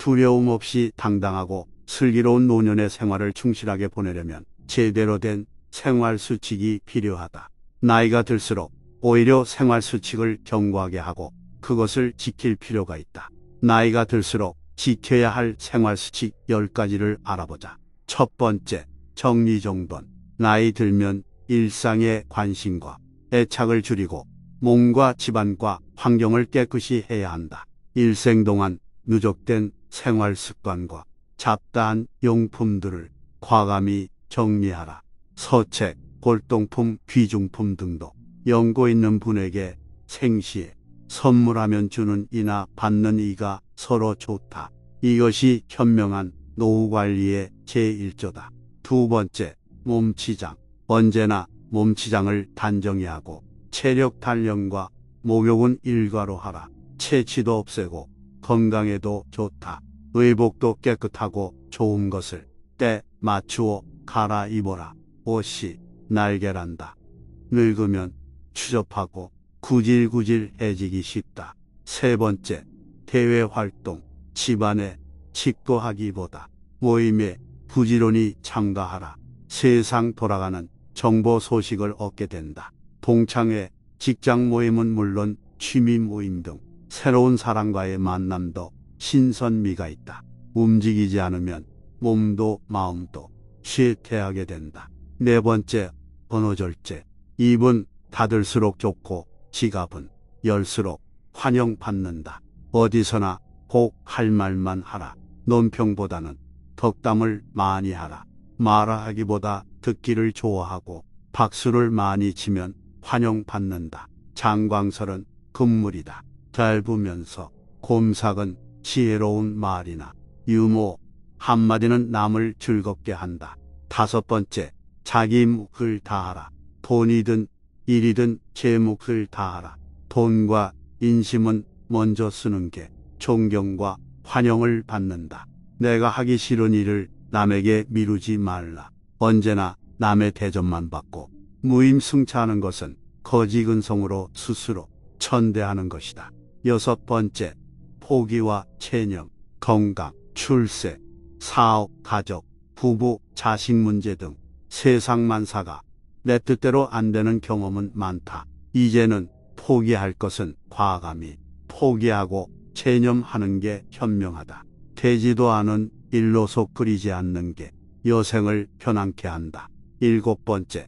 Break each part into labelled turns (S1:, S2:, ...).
S1: 두려움 없이 당당하고 슬기로운 노년의 생활을 충실하게 보내려면 제대로 된 생활 수칙이 필요하다. 나이가 들수록 오히려 생활 수칙을 견고하게 하고 그것을 지킬 필요가 있다. 나이가 들수록 지켜야 할 생활 수칙 10가지를 알아보자. 첫 번째, 정리정돈. 나이 들면 일상의 관심과 애착을 줄이고 몸과 집안과 환경을 깨끗이 해야 한다. 일생 동안 누적된 생활 습관과 잡다한 용품들을 과감히 정리하라. 서책, 골동품, 귀중품 등도 연고 있는 분에게 생시에 선물하면 주는 이나 받는 이가 서로 좋다. 이것이 현명한 노후관리의 제1조다. 두 번째, 몸치장. 언제나 몸치장을 단정히 하고 체력 단련과 목욕은 일과로 하라. 체취도 없애고 건강에도 좋다. 의복도 깨끗하고 좋은 것을 때 맞추어 갈아입어라. 옷이 날개란다. 늙으면 추접하고 구질구질해지기 쉽다. 세 번째, 대외 활동. 집안에 집도하기보다 모임에 부지런히 참가하라. 세상 돌아가는 정보 소식을 얻게 된다. 동창회, 직장 모임은 물론 취미 모임 등 새로운 사람과의 만남도 신선미가 있다. 움직이지 않으면 몸도 마음도 쇠퇴하게 된다. 네 번째, 번호절제. 입은 닫을수록 좋고 지갑은 열수록 환영받는다. 어디서나 꼭 할 말만 하라. 논평보다는 덕담을 많이 하라. 말하기보다 듣기를 좋아하고 박수를 많이 치면 환영받는다. 장광설은 금물이다. 짧으면서 곰삭은 지혜로운 말이나 유머 한마디는 남을 즐겁게 한다. 다섯 번째, 자기 몫을 다하라. 돈이든 일이든 제 몫을 다하라. 돈과 인심은 먼저 쓰는 게 존경과 환영을 받는다. 내가 하기 싫은 일을 남에게 미루지 말라. 언제나 남의 대접만 받고 무임승차하는 것은 거지근성으로 스스로 천대하는 것이다. 여섯 번째, 포기와 체념. 건강, 출세, 사업, 가족, 부부, 자식 문제 등 세상 만사가 내 뜻대로 안 되는 경험은 많다. 이제는 포기할 것은 과감히 포기하고 체념하는 게 현명하다. 되지도 않은 일로 속 끓이지 않는 게 여생을 편안케 한다. 일곱 번째,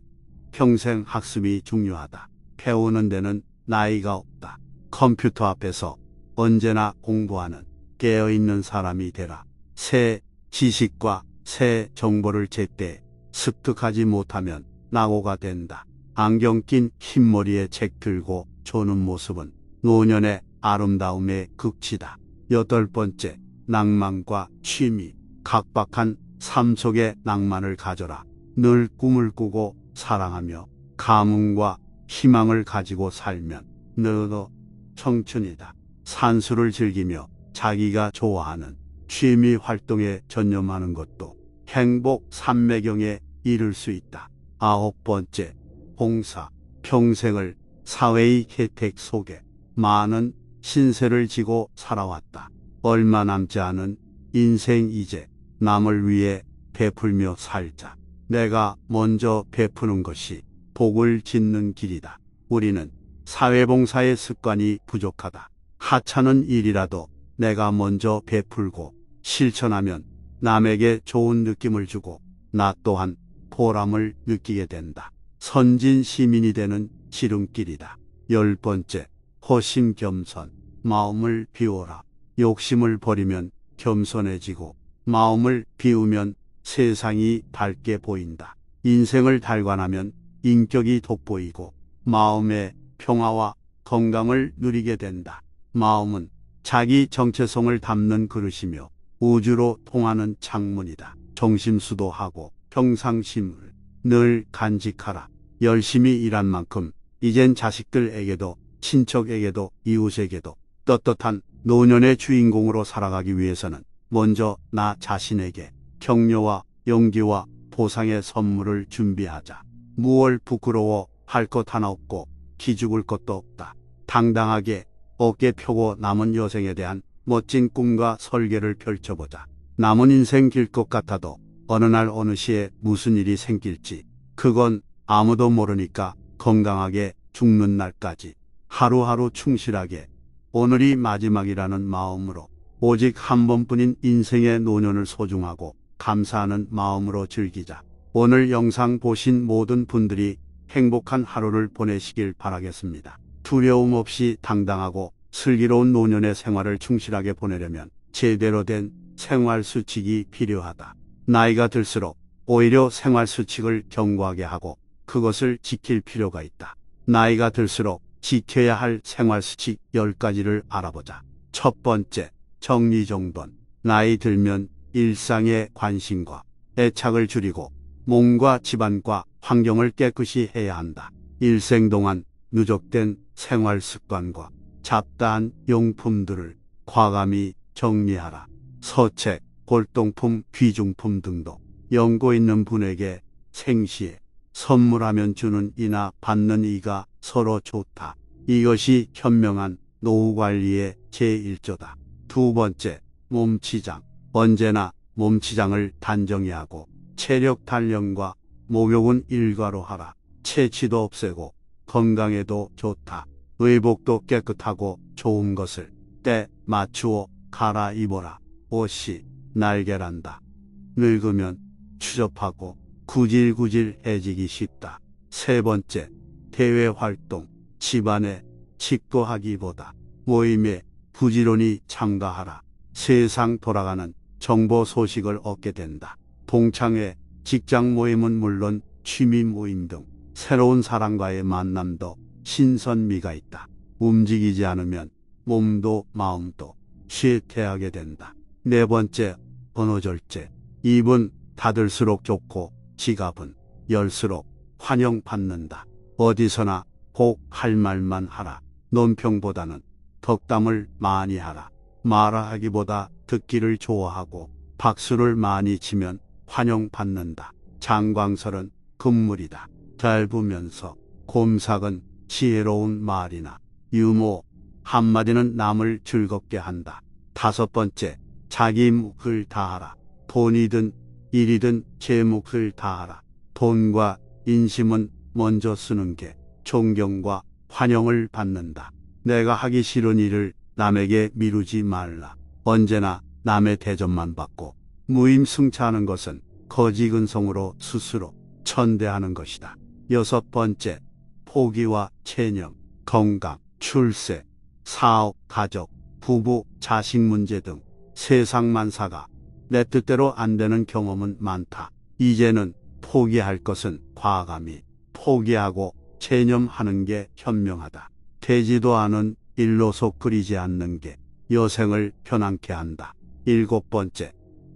S1: 평생 학습이 중요하다. 배우는 데는 나이가 없다. 컴퓨터 앞에서 언제나 공부하는 깨어있는 사람이 되라. 새 지식과 새 정보를 제때 습득하지 못하면 낙오가 된다. 안경 낀 흰머리에 책 들고 조는 모습은 노년의 아름다움의 극치다. 여덟 번째, 낭만과 취미. 각박한 삶 속에 낭만을 가져라. 늘 꿈을 꾸고 사랑하며 감흥과 희망을 가지고 살면 너도 청춘이다. 산수를 즐기며 자기가 좋아하는 취미 활동에 전념하는 것도 행복 삼매경에 이를 수 있다. 아홉 번째, 봉사. 평생을 사회의 혜택 속에 많은 신세를 지고 살아왔다. 얼마 남지 않은 인생 이제 남을 위해 베풀며 살자. 내가 먼저 베푸는 것이 복을 짓는 길이다. 우리는 사회봉사의 습관이 부족하다. 하찮은 일이라도 내가 먼저 베풀고 실천하면 남에게 좋은 느낌을 주고 나 또한 보람을 느끼게 된다. 선진 시민이 되는 지름길이다. 열 번째, 허심겸선. 마음을 비워라. 욕심을 버리면 겸손해지고 마음을 비우면 세상이 밝게 보인다. 인생을 달관하면 인격이 돋보이고 마음의 평화와 건강을 누리게 된다. 마음은 자기 정체성을 담는 그릇이며 우주로 통하는 창문이다. 정심수도하고 평상심을 늘 간직하라. 열심히 일한 만큼 이젠 자식들에게도 친척에게도 이웃에게도 떳떳한 노년의 주인공으로 살아가기 위해서는 먼저 나 자신에게 격려와 용기와 보상의 선물을 준비하자. 무얼 부끄러워 할 것 하나 없고 기죽을 것도 없다. 당당하게 어깨 펴고 남은 여생에 대한 멋진 꿈과 설계를 펼쳐보자. 남은 인생 길 것 같아도 어느 날 어느 시에 무슨 일이 생길지 그건 아무도 모르니까 건강하게 죽는 날까지 하루하루 충실하게 오늘이 마지막이라는 마음으로 오직 한 번뿐인 인생의 노년을 소중하고 감사하는 마음으로 즐기자. 오늘 영상 보신 모든 분들이 행복한 하루를 보내시길 바라겠습니다. 두려움 없이 당당하고 슬기로운 노년의 생활을 충실하게 보내려면 제대로 된 생활 수칙이 필요하다. 나이가 들수록 오히려 생활 수칙을 견고하게 하고 그것을 지킬 필요가 있다. 나이가 들수록 지켜야 할 생활 수칙 10가지를 알아보자. 첫 번째, 정리정돈. 나이 들면 일상의 관심과 애착을 줄이고 몸과 집안과 환경을 깨끗이 해야 한다. 일생 동안 누적된 생활 습관과 잡다한 용품들을 과감히 정리하라. 서책, 골동품, 귀중품 등도 연고 있는 분에게 생시에 선물하면 주는 이나 받는 이가 서로 좋다. 이것이 현명한 노후 관리의 제1조다. 두 번째, 몸치장. 언제나 몸치장을 단정히 하고 체력 단련과 목욕은 일과로 하라. 체취도 없애고 건강에도 좋다. 의복도 깨끗하고 좋은 것을 때 맞추어 갈아입어라. 옷이 날개란다. 늙으면 추접하고 구질구질해지기 쉽다. 세 번째, 대외 활동. 집안에 집도하기보다 모임에 부지런히 참가하라. 세상 돌아가는 정보 소식을 얻게 된다. 동창회, 직장 모임은 물론 취미 모임 등 새로운 사람과의 만남도 신선미가 있다. 움직이지 않으면 몸도 마음도 쇠퇴하게 된다. 네 번째, 언어절제. 입은 닫을수록 좋고 지갑은 열수록 환영받는다. 어디서나 꼭 할 말만 하라. 논평보다는 덕담을 많이 하라. 말하기보다 듣기를 좋아하고 박수를 많이 치면 환영받는다. 장광설은 금물이다. 짧으면서 곰삭은 지혜로운 말이나 유머 한마디는 남을 즐겁게 한다. 다섯 번째, 자기 몫을 다하라. 돈이든 일이든 제 몫을 다하라. 돈과 인심은 먼저 쓰는 게 존경과 환영을 받는다. 내가 하기 싫은 일을 남에게 미루지 말라. 언제나 남의 대접만 받고 무임승차하는 것은 거지근성으로 스스로 천대하는 것이다. 여섯 번째, 포기와 체념. 건강, 출세, 사업, 가족, 부부, 자식 문제 등 세상 만사가 내 뜻대로 안 되는 경험은 많다. 이제는 포기할 것은 과감히 포기하고 체념하는 게 현명하다. 되지도 않은 일로서 끓이지 않는 게 여생을 편안케 한다. 일곱 번째,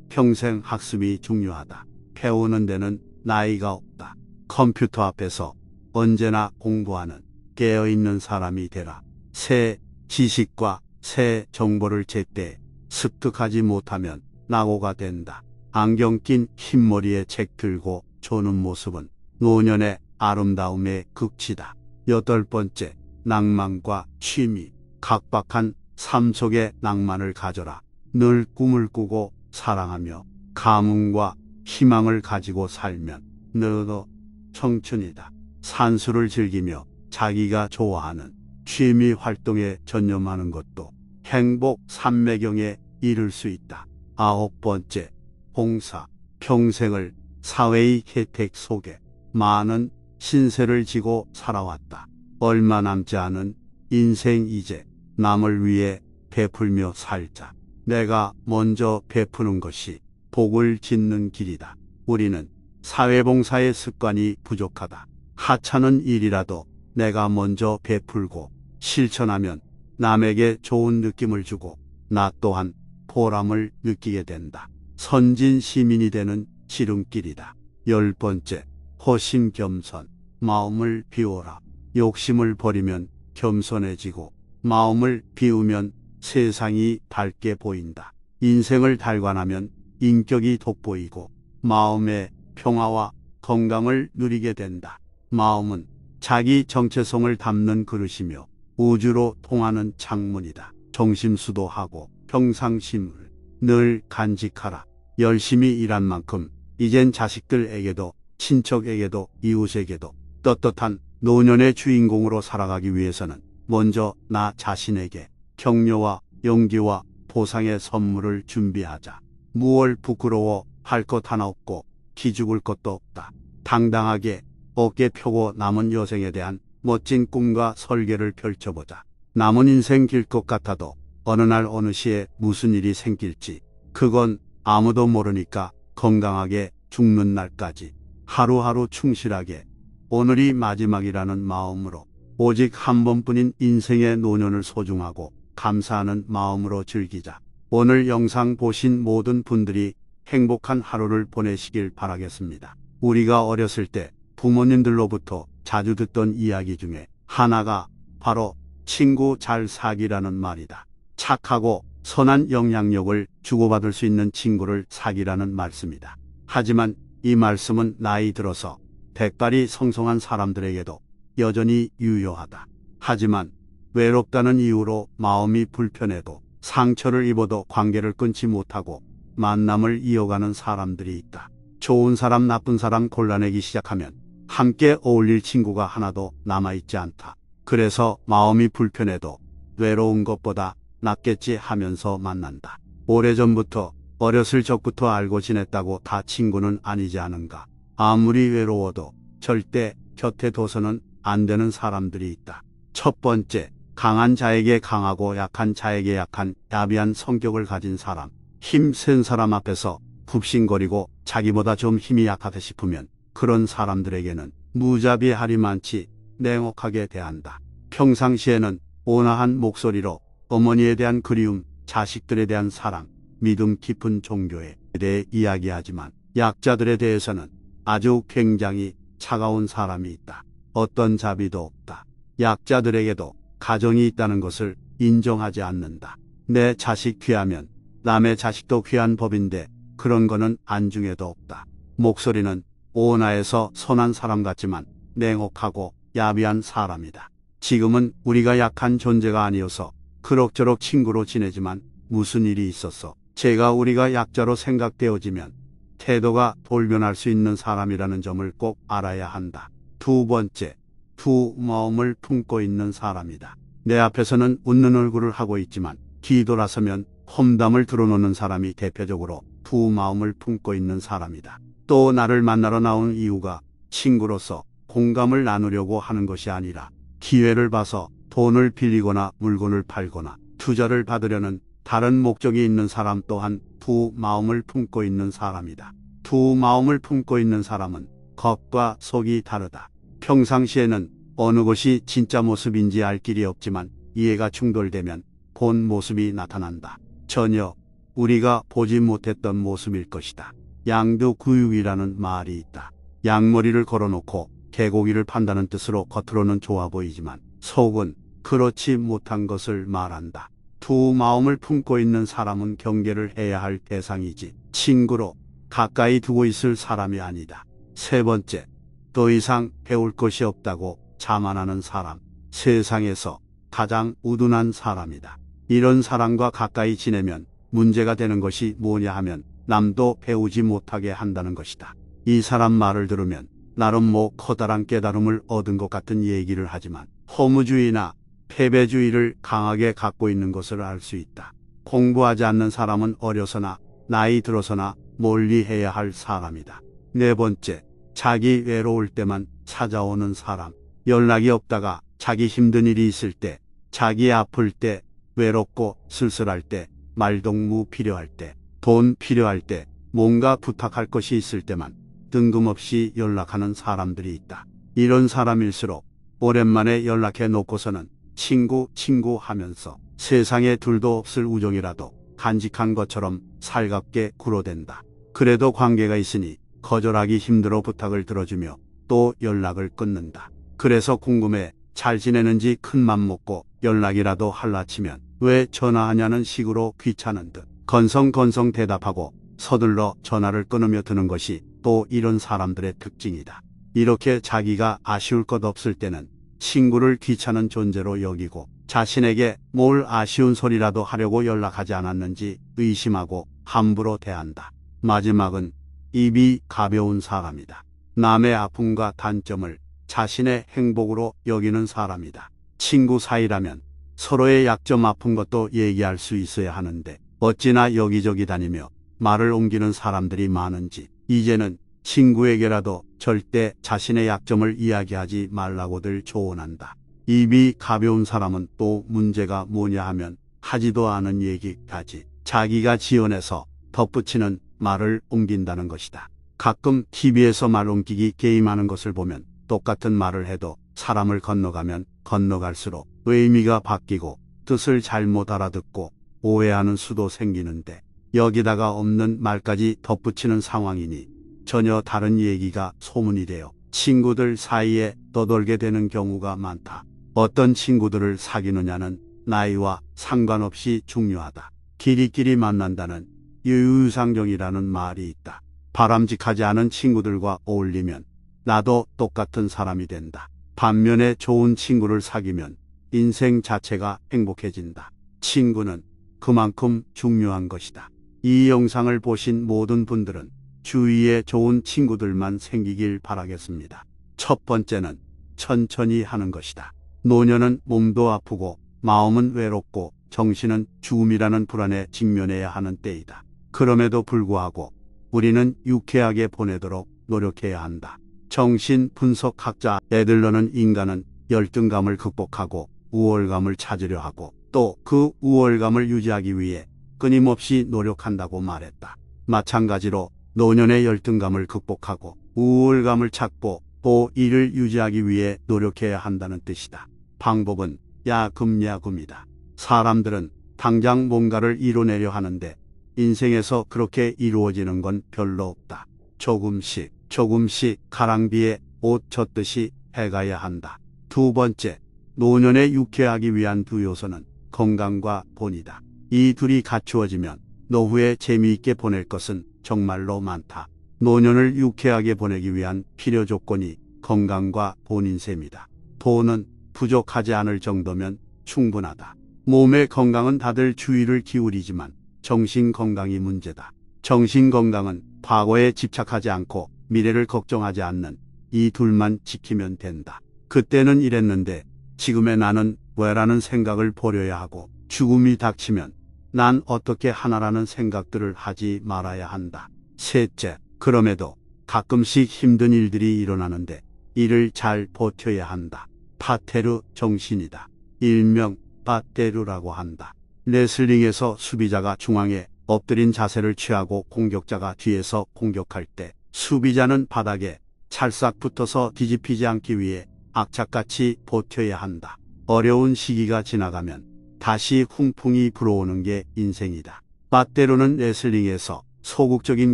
S1: 평생 학습이 중요하다. 배우는 데는 나이가 없다. 컴퓨터 앞에서 언제나 공부하는 깨어있는 사람이 되라. 새 지식과 새 정보를 제때 습득하지 못하면 낙오가 된다. 안경 낀 흰머리에 책 들고 조는 모습은 노년의 아름다움의 극치다. 여덟 번째, 낭만과 취미. 각박한 삶 속에 낭만을 가져라. 늘 꿈을 꾸고 사랑하며 감흥과 희망을 가지고 살면 늙어 청춘이다. 산수를 즐기며 자기가 좋아하는 취미 활동에 전념하는 것도 행복 삼매경에 이를 수 있다. 아홉 번째, 봉사. 평생을 사회의 혜택 속에 많은 신세를 지고 살아왔다. 얼마 남지 않은 인생 이제 남을 위해 베풀며 살자. 내가 먼저 베푸는 것이 복을 짓는 길이다. 우리는 사회봉사의 습관이 부족하다. 하찮은 일이라도 내가 먼저 베풀고 실천하면 남에게 좋은 느낌을 주고 나 또한 보람을 느끼게 된다. 선진 시민이 되는 지름길이다. 열 번째, 허심 겸손. 마음을 비워라. 욕심을 버리면 겸손해지고 마음을 비우면 세상이 밝게 보인다. 인생을 달관하면 인격이 돋보이고 마음의 평화와 건강을 누리게 된다. 마음은 자기 정체성을 담는 그릇이며 우주로 통하는 창문이다. 정심수도하고 평상심을 늘 간직하라. 열심히 일한 만큼 이젠 자식들에게도 친척에게도 이웃에게도 떳떳한 노년의 주인공으로 살아가기 위해서는 먼저 나 자신에게 격려와 용기와 보상의 선물을 준비하자. 무얼 부끄러워 할 것 하나 없고 기죽을 것도 없다. 당당하게 어깨 펴고 남은 여생에 대한 멋진 꿈과 설계를 펼쳐보자. 남은 인생 길 것 같아도 어느 날 어느 시에 무슨 일이 생길지 그건 아무도 모르니까 건강하게 죽는 날까지 하루하루 충실하게 오늘이 마지막이라는 마음으로 오직 한 번뿐인 인생의 노년을 소중하고 감사하는 마음으로 즐기자. 오늘 영상 보신 모든 분들이 행복한 하루를 보내시길 바라겠습니다. 우리가 어렸을 때 부모님들로부터 자주 듣던 이야기 중에 하나가 바로 친구 잘 사귀라는 말이다. 착하고 선한 영향력을 주고받을 수 있는 친구를 사귀라는 말씀이다. 하지만 이 말씀은 나이 들어서 백발이 성성한 사람들에게도 여전히 유효하다. 하지만 외롭다는 이유로 마음이 불편해도 상처를 입어도 관계를 끊지 못하고 만남을 이어가는 사람들이 있다. 좋은 사람 나쁜 사람 골라내기 시작하면 함께 어울릴 친구가 하나도 남아있지 않다. 그래서 마음이 불편해도 외로운 것보다 낫겠지 하면서 만난다. 오래전부터 어렸을 적부터 알고 지냈다고 다 친구는 아니지 않은가. 아무리 외로워도 절대 곁에 둬서는 안 되는 사람들이 있다. 첫 번째, 강한 자에게 강하고 약한 자에게 약한 야비한 성격을 가진 사람. 힘 센 사람 앞에서 굽신거리고 자기보다 좀 힘이 약하다 싶으면 그런 사람들에게는 무자비하리 많지 냉혹하게 대한다. 평상시에는 온화한 목소리로 어머니에 대한 그리움, 자식들에 대한 사랑, 믿음 깊은 종교에 대해 이야기하지만 약자들에 대해서는 아주 굉장히 차가운 사람이 있다. 어떤 자비도 없다. 약자들에게도 가정이 있다는 것을 인정하지 않는다. 내 자식 귀하면 남의 자식도 귀한 법인데 그런 거는 안중에도 없다. 목소리는 온화해서 선한 사람 같지만 냉혹하고 야비한 사람이다. 지금은 우리가 약한 존재가 아니어서 그럭저럭 친구로 지내지만 무슨 일이 있었어. 제가 우리가 약자로 생각되어지면 태도가 돌변할 수 있는 사람이라는 점을 꼭 알아야 한다. 두 번째, 두 마음을 품고 있는 사람이다. 내 앞에서는 웃는 얼굴을 하고 있지만 뒤돌아서면 험담을 들어놓는 사람이 대표적으로 두 마음을 품고 있는 사람이다. 또 나를 만나러 나온 이유가 친구로서 공감을 나누려고 하는 것이 아니라 기회를 봐서 돈을 빌리거나 물건을 팔거나 투자를 받으려는 다른 목적이 있는 사람 또한 두 마음을 품고 있는 사람이다. 두 마음을 품고 있는 사람은 겉과 속이 다르다. 평상시에는 어느 것이 진짜 모습인지 알 길이 없지만 이해가 충돌되면 본 모습이 나타난다. 전혀 우리가 보지 못했던 모습일 것이다. 양두구육이라는 말이 있다. 양머리를 걸어놓고 개고기를 판다는 뜻으로 겉으로는 좋아 보이지만 속은 그렇지 못한 것을 말한다. 두 마음을 품고 있는 사람은 경계를 해야 할 대상이지 친구로 가까이 두고 있을 사람이 아니다. 세 번째, 더 이상 배울 것이 없다고 자만하는 사람. 세상에서 가장 우둔한 사람이다. 이런 사람과 가까이 지내면 문제가 되는 것이 뭐냐 하면 남도 배우지 못하게 한다는 것이다. 이 사람 말을 들으면 나름 뭐 커다란 깨달음을 얻은 것 같은 얘기를 하지만 허무주의나 패배주의를 강하게 갖고 있는 것을 알 수 있다. 공부하지 않는 사람은 어려서나 나이 들어서나 멀리해야 할 사람이다. 네 번째, 자기 외로울 때만 찾아오는 사람. 연락이 없다가 자기 힘든 일이 있을 때, 자기 아플 때, 외롭고 쓸쓸할 때, 말동무 필요할 때, 돈 필요할 때, 뭔가 부탁할 것이 있을 때만 뜬금없이 연락하는 사람들이 있다. 이런 사람일수록 오랜만에 연락해 놓고서는 친구 하면서 세상에 둘도 없을 우정이라도 간직한 것처럼 살갑게 굴어댄다. 그래도 관계가 있으니 거절하기 힘들어 부탁을 들어주며 또 연락을 끊는다. 그래서 궁금해 잘 지내는지 큰맘 먹고 연락이라도 할라치면 왜 전화하냐는 식으로 귀찮은 듯 건성건성 대답하고 서둘러 전화를 끊으며 드는 것이 또 이런 사람들의 특징이다. 이렇게 자기가 아쉬울 것 없을 때는 친구를 귀찮은 존재로 여기고 자신에게 뭘 아쉬운 소리라도 하려고 연락하지 않았는지 의심하고 함부로 대한다. 마지막은 입이 가벼운 사람이다. 남의 아픔과 단점을 자신의 행복으로 여기는 사람이다. 친구 사이라면 서로의 약점 아픈 것도 얘기할 수 있어야 하는데 어찌나 여기저기 다니며 말을 옮기는 사람들이 많은지 이제는 친구에게라도 절대 자신의 약점을 이야기하지 말라고들 조언한다. 입이 가벼운 사람은 또 문제가 뭐냐 하면 하지도 않은 얘기까지 자기가 지어내서 덧붙이는 말을 옮긴다는 것이다. 가끔 TV에서 말 옮기기 게임하는 것을 보면 똑같은 말을 해도 사람을 건너가면 건너갈수록 의미가 바뀌고 뜻을 잘못 알아듣고 오해하는 수도 생기는데 여기다가 없는 말까지 덧붙이는 상황이니 전혀 다른 얘기가 소문이 되어 친구들 사이에 떠돌게 되는 경우가 많다. 어떤 친구들을 사귀느냐는 나이와 상관없이 중요하다. 끼리끼리 만난다는 유유상종이라는 말이 있다. 바람직하지 않은 친구들과 어울리면 나도 똑같은 사람이 된다. 반면에 좋은 친구를 사귀면 인생 자체가 행복해진다. 친구는 그만큼 중요한 것이다. 이 영상을 보신 모든 분들은 주위에 좋은 친구들만 생기길 바라겠습니다. 첫 번째는 천천히 하는 것이다. 노년은 몸도 아프고 마음은 외롭고 정신은 죽음이라는 불안에 직면해야 하는 때이다. 그럼에도 불구하고 우리는 유쾌하게 보내도록 노력해야 한다. 정신분석학자 애들러는 인간은 열등감을 극복하고 우월감을 찾으려 하고 또 그 우월감을 유지하기 위해 끊임없이 노력한다고 말했다. 마찬가지로 노년의 열등감을 극복하고 우월감을 찾고 또 이를 유지하기 위해 노력해야 한다는 뜻이다. 방법은 야금야금이다. 사람들은 당장 뭔가를 이뤄내려 하는데 인생에서 그렇게 이루어지는 건 별로 없다. 조금씩 가랑비에 옷 젖듯이 해가야 한다. 두 번째, 노년에 유쾌하기 위한 두 요소는 건강과 돈이다. 이 둘이 갖추어지면 노후에 재미있게 보낼 것은 정말로 많다. 노년을 유쾌하게 보내기 위한 필요 조건이 건강과 돈인 셈이다. 돈은 부족하지 않을 정도면 충분하다. 몸의 건강은 다들 주의를 기울이지만 정신 건강이 문제다. 정신 건강은 과거에 집착하지 않고 미래를 걱정하지 않는 이 둘만 지키면 된다. 그때는 이랬는데 지금의 나는 왜라는 생각을 버려야 하고 죽음이 닥치면 난 어떻게 하나라는 생각들을 하지 말아야 한다. 셋째, 그럼에도 가끔씩 힘든 일들이 일어나는데 이를 잘 버텨야 한다. 파테르 정신이다. 일명 빠테르라고 한다. 레슬링에서 수비자가 중앙에 엎드린 자세를 취하고 공격자가 뒤에서 공격할 때 수비자는 바닥에 찰싹 붙어서 뒤집히지 않기 위해 악착같이 버텨야 한다. 어려운 시기가 지나가면 다시 훈풍이 불어오는 게 인생이다. 빠테르는 레슬링에서 소극적인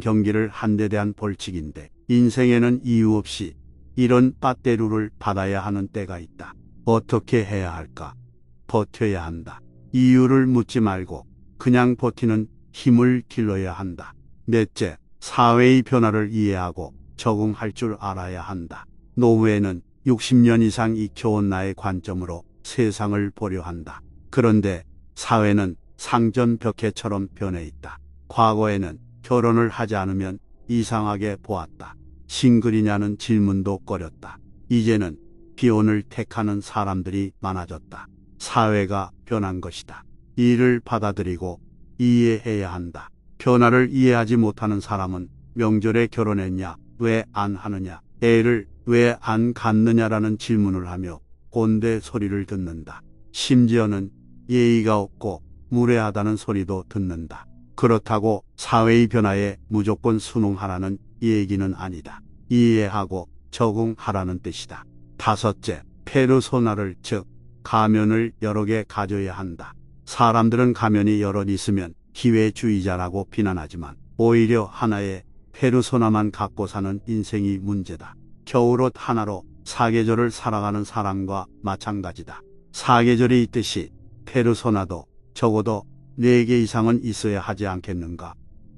S1: 경기를 한 데 대한 벌칙인데 인생에는 이유 없이 이런 빠테르를 받아야 하는 때가 있다. 어떻게 해야 할까? 버텨야 한다. 이유를 묻지 말고 그냥 버티는 힘을 길러야 한다. 넷째, 사회의 변화를 이해하고 적응할 줄 알아야 한다. 노후에는 60년 이상 익혀온 나의 관점으로 세상을 보려 한다. 그런데 사회는 상전벽해처럼 변해 있다. 과거에는 결혼을 하지 않으면 이상하게 보았다. 싱글이냐는 질문도 꺼렸다. 이제는 비혼을 택하는 사람들이 많아졌다. 사회가 변한 것이다. 이를 받아들이고 이해해야 한다. 변화를 이해하지 못하는 사람은 명절에 결혼했냐, 왜 안 하느냐, 애를 왜 안 갖느냐라는 질문을 하며 꼰대 소리를 듣는다. 심지어는 예의가 없고 무례하다는 소리도 듣는다. 그렇다고 사회의 변화에 무조건 순응하라는 얘기는 아니다. 이해하고 적응하라는 뜻이다. 다섯째, 페르소나를 즉 가면을 여러 개 가져야 한다. 사람들은 가면이 여럿 있으면 기회주의자라고 비난하지만 오히려 하나의 페르소나만 갖고 사는 인생이 문제다. 겨울옷 하나로 사계절을 살아가는 사람과 마찬가지다. 사계절이 있듯이 페르소나도 적어도 4개 이상은 있어야 하지 않겠는가.